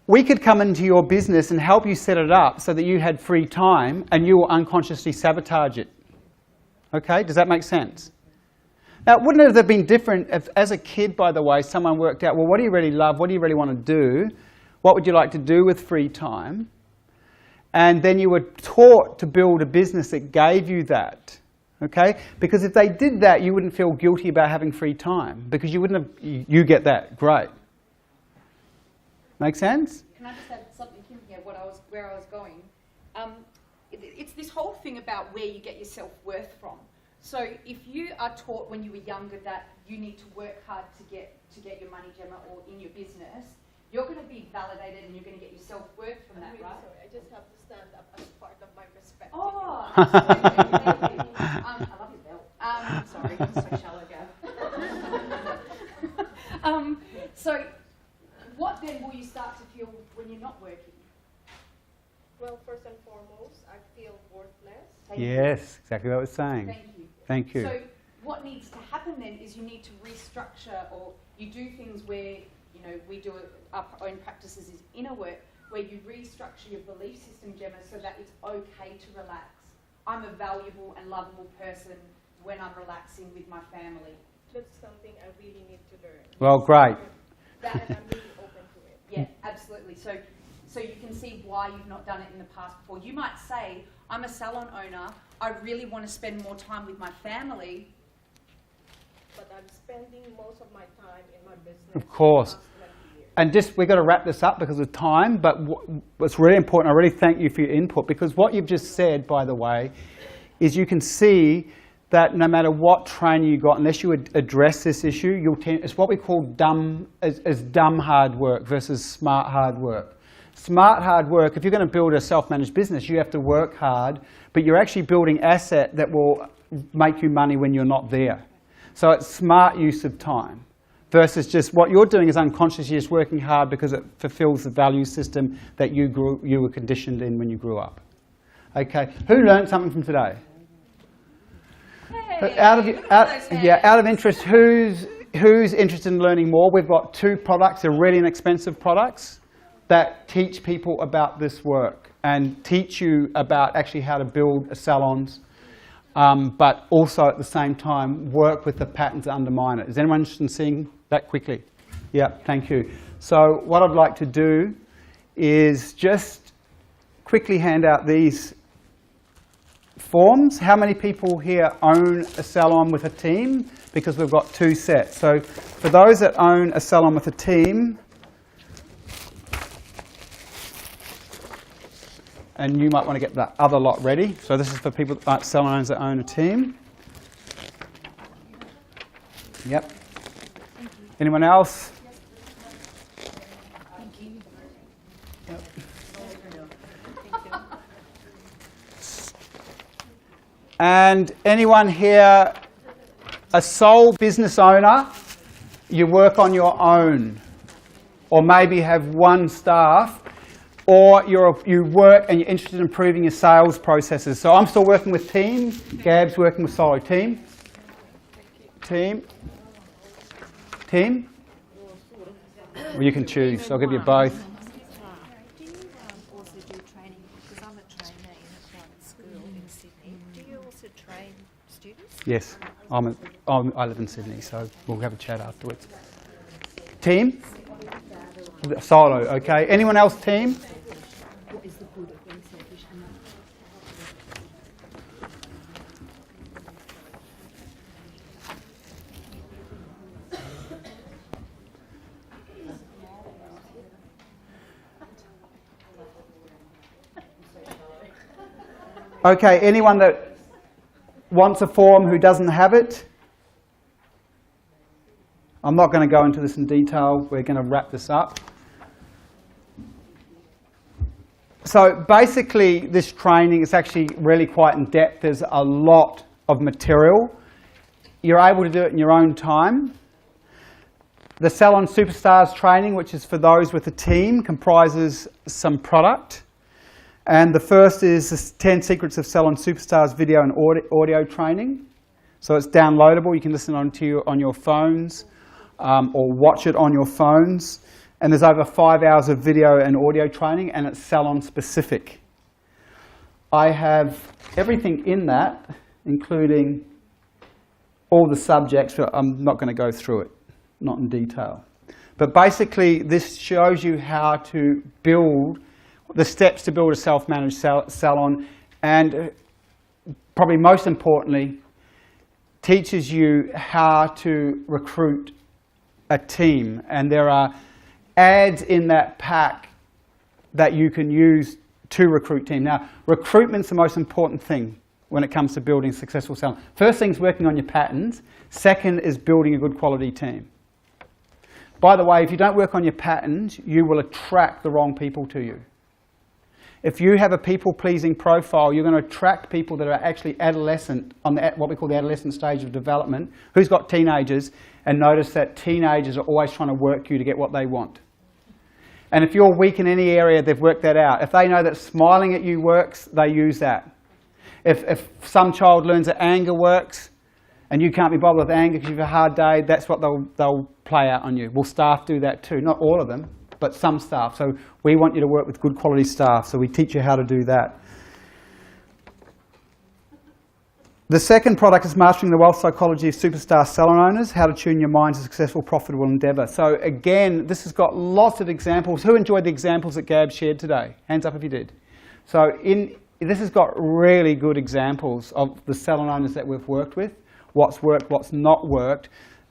we could come into your business and help you set it up so that you had free time and you will unconsciously sabotage it. Okay, does that make sense? Now, wouldn't it have been different if, as a kid, by the way, someone worked out, well, what do you really love? What do you really want to do? What would you like to do with free time? And then you were taught to build a business that gave you that. Okay? Because if they did that, you wouldn't feel guilty about having free time. Because you wouldn't have, you get that. Great. Make sense? Can I just add something in here, where I was going? It's this whole thing about where you get your self-worth from. So if you are taught when you were younger that you need to work hard to get your money, Gemma, or in your business, you're going to be validated and you're going to get your self-worth from that, right? Sorry, I just have to stand up as part of my perspective. Oh, absolutely. Thank you. I love your belt. Sorry, I'm so shallow, Gav. So, what then will you start to feel when you're not working? Well, first and foremost, I feel worthless. Yes, exactly what I was saying. Thank you. Thank you. So, what needs to happen then is you need to restructure, or you do things where, you know, we do our own practices is inner work, where you restructure your belief system, Gemma, so that it's okay to relax. I'm a valuable and lovable person when I'm relaxing with my family. That's something I really need to learn. Well, great. That, and I'm really open to it. Yeah, absolutely. So you can see why you've not done it in the past before. You might say, I'm a salon owner, I really want to spend more time with my family. But I'm spending most of my time in my business. Of course. for the last 20 years. And just, we've got to wrap this up because of time, but what's really important, I really thank you for your input, because what you've just said, by the way, is you can see that no matter what training you got, unless you address this issue, it's what we call dumb hard work versus smart hard work. Smart hard work, if you're going to build a self-managed business, you have to work hard, but you're actually building asset that will make you money when you're not there. So it's smart use of time versus just what you're doing is unconsciously just working hard because it fulfills the value system that you were conditioned in when you grew up. Okay, who learned something from today? Hey, Out of hands. interest, who's interested in learning more? We've got 2 products, they're really inexpensive products that teach people about this work and teach you about actually how to build salons, but also at the same time work with the patterns that undermine it. Is anyone interested in seeing that quickly? Yeah, thank you. So what I'd like to do is just quickly hand out these forms. How many people here own a salon with a team? Because we've got 2 sets. So for those that own a salon with a team, and you might want to get that other lot ready. So this is for people, salon owners that own a team. Yep. Anyone else? Thank you. Yep. And anyone here a sole business owner? You work on your own, or maybe have 1 staff, or you work and you're interested in improving your sales processes. So I'm still working with team. Gab's working with solo. Team? Team? Team? Well, you can choose. I'll give you both. Do you also do training, because I'm a trainee in a private school in Sydney, do you also train students? Yes, I live in Sydney, so we'll have a chat afterwards. Team? Solo, okay. Anyone else team? What is the good of being selfish and Okay, anyone that wants a form who doesn't have it? I'm not going to go into this in detail. We're going to wrap this up. So basically, this training is actually really quite in depth. There's a lot of material. You're able to do it in your own time. The Salon Superstars training, which is for those with a team, comprises some product. And the first is the 10 Secrets of Salon Superstars video and audio training. So it's downloadable. You can listen on your phones or watch it on your phones. And there's over 5 hours of video and audio training, and it's salon specific. I have everything in that, including all the subjects. I'm not going to go through it, not in detail. But basically, this shows you how to build the steps to build a self-managed salon, and probably most importantly, teaches you how to recruit a team. And there are ads in that pack that you can use to recruit team. Now, recruitment's the most important thing when it comes to building a successful salon. First thing is working on your patterns. Second is building a good quality team. By the way, if you don't work on your patterns, you will attract the wrong people to you. If you have a people-pleasing profile, you're going to attract people that are actually adolescent, on what we call the adolescent stage of development. Who's got teenagers? And notice that teenagers are always trying to work you to get what they want. And if you're weak in any area, they've worked that out. If they know that smiling at you works, they use that. If some child learns that anger works, and you can't be bothered with anger because you've had a hard day, that's what they'll play out on you. Well, staff do that too. Not all of them, but some staff. So we want you to work with good quality staff, so we teach you how to do that. The second product is Mastering the Wealth Psychology of Superstar Salon Owners, How to Tune Your Mind to Successful, Profitable Endeavour. So again, this has got lots of examples. Who enjoyed the examples that Gab shared today? Hands up if you did. So this has got really good examples of the salon owners that we've worked with, what's worked, what's not worked.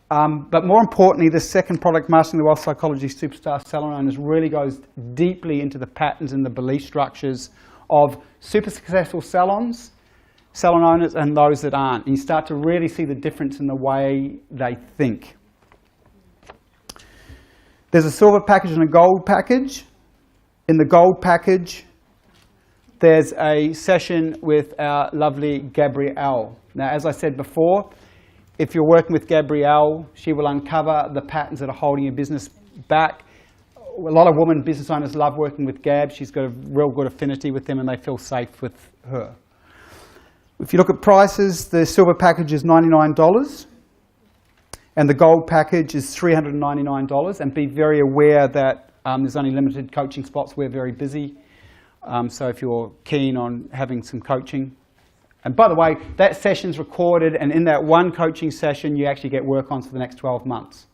But more importantly, the second product, Mastering the Wealth Psychology of Superstar Salon Owners, really goes deeply into the patterns and the belief structures of super successful salon owners and those that aren't. And you start to really see the difference in the way they think. There's a silver package and a gold package. In the gold package, there's a session with our lovely Gabrielle. Now, as I said before, if you're working with Gabrielle, she will uncover the patterns that are holding your business back. A lot of women business owners love working with Gab. She's got a real good affinity with them and they feel safe with her. If you look at prices, the silver package is $99 and the gold package is $399. And be very aware that there's only limited coaching spots. We're very busy. So if you're keen on having some coaching. And by the way, that session's recorded, and in that one coaching session, you actually get work-ons for the next 12 months.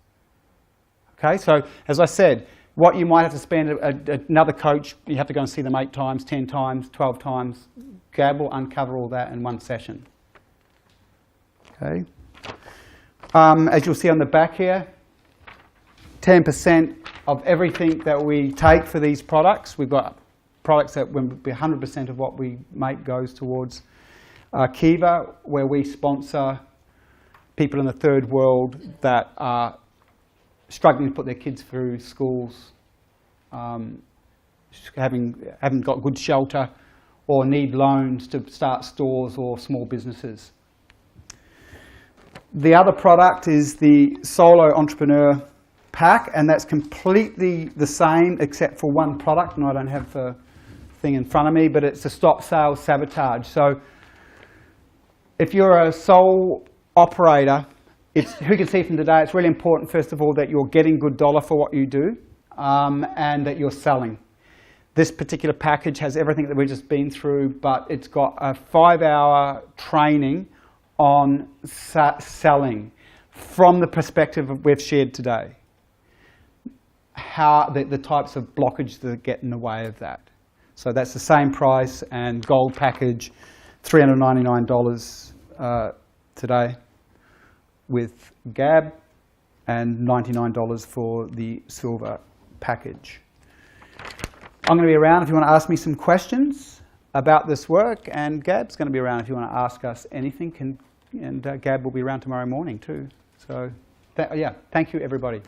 Okay, so as I said, what you might have to spend another coach, you have to go and see them 8 times, 10 times, 12 times. Gab will uncover all that in one session. Okay. As you'll see on the back here, 10% of everything that we take for these products, we've got products that 100% of what we make goes towards Kiva, where we sponsor people in the third world that are struggling to put their kids through schools, haven't got good shelter, or need loans to start stores or small businesses. The other product is the Solo Entrepreneur Pack, and that's completely the same except for one product, and I don't have the thing in front of me, but it's to stop sales sabotage. So if you're a sole operator, who can see from today, it's really important, first of all, that you're getting good dollar for what you do and that you're selling. This particular package has everything that we've just been through, but it's got a 5-hour training on selling from the perspective of we've shared today. How the types of blockage that get in the way of that. So that's the same price, and gold package, $399 today with Gab, and $99 for the silver package. I'm going to be around if you want to ask me some questions about this work, and Gab's going to be around if you want to ask us anything, and Gab will be around tomorrow morning too. So, yeah, thank you everybody.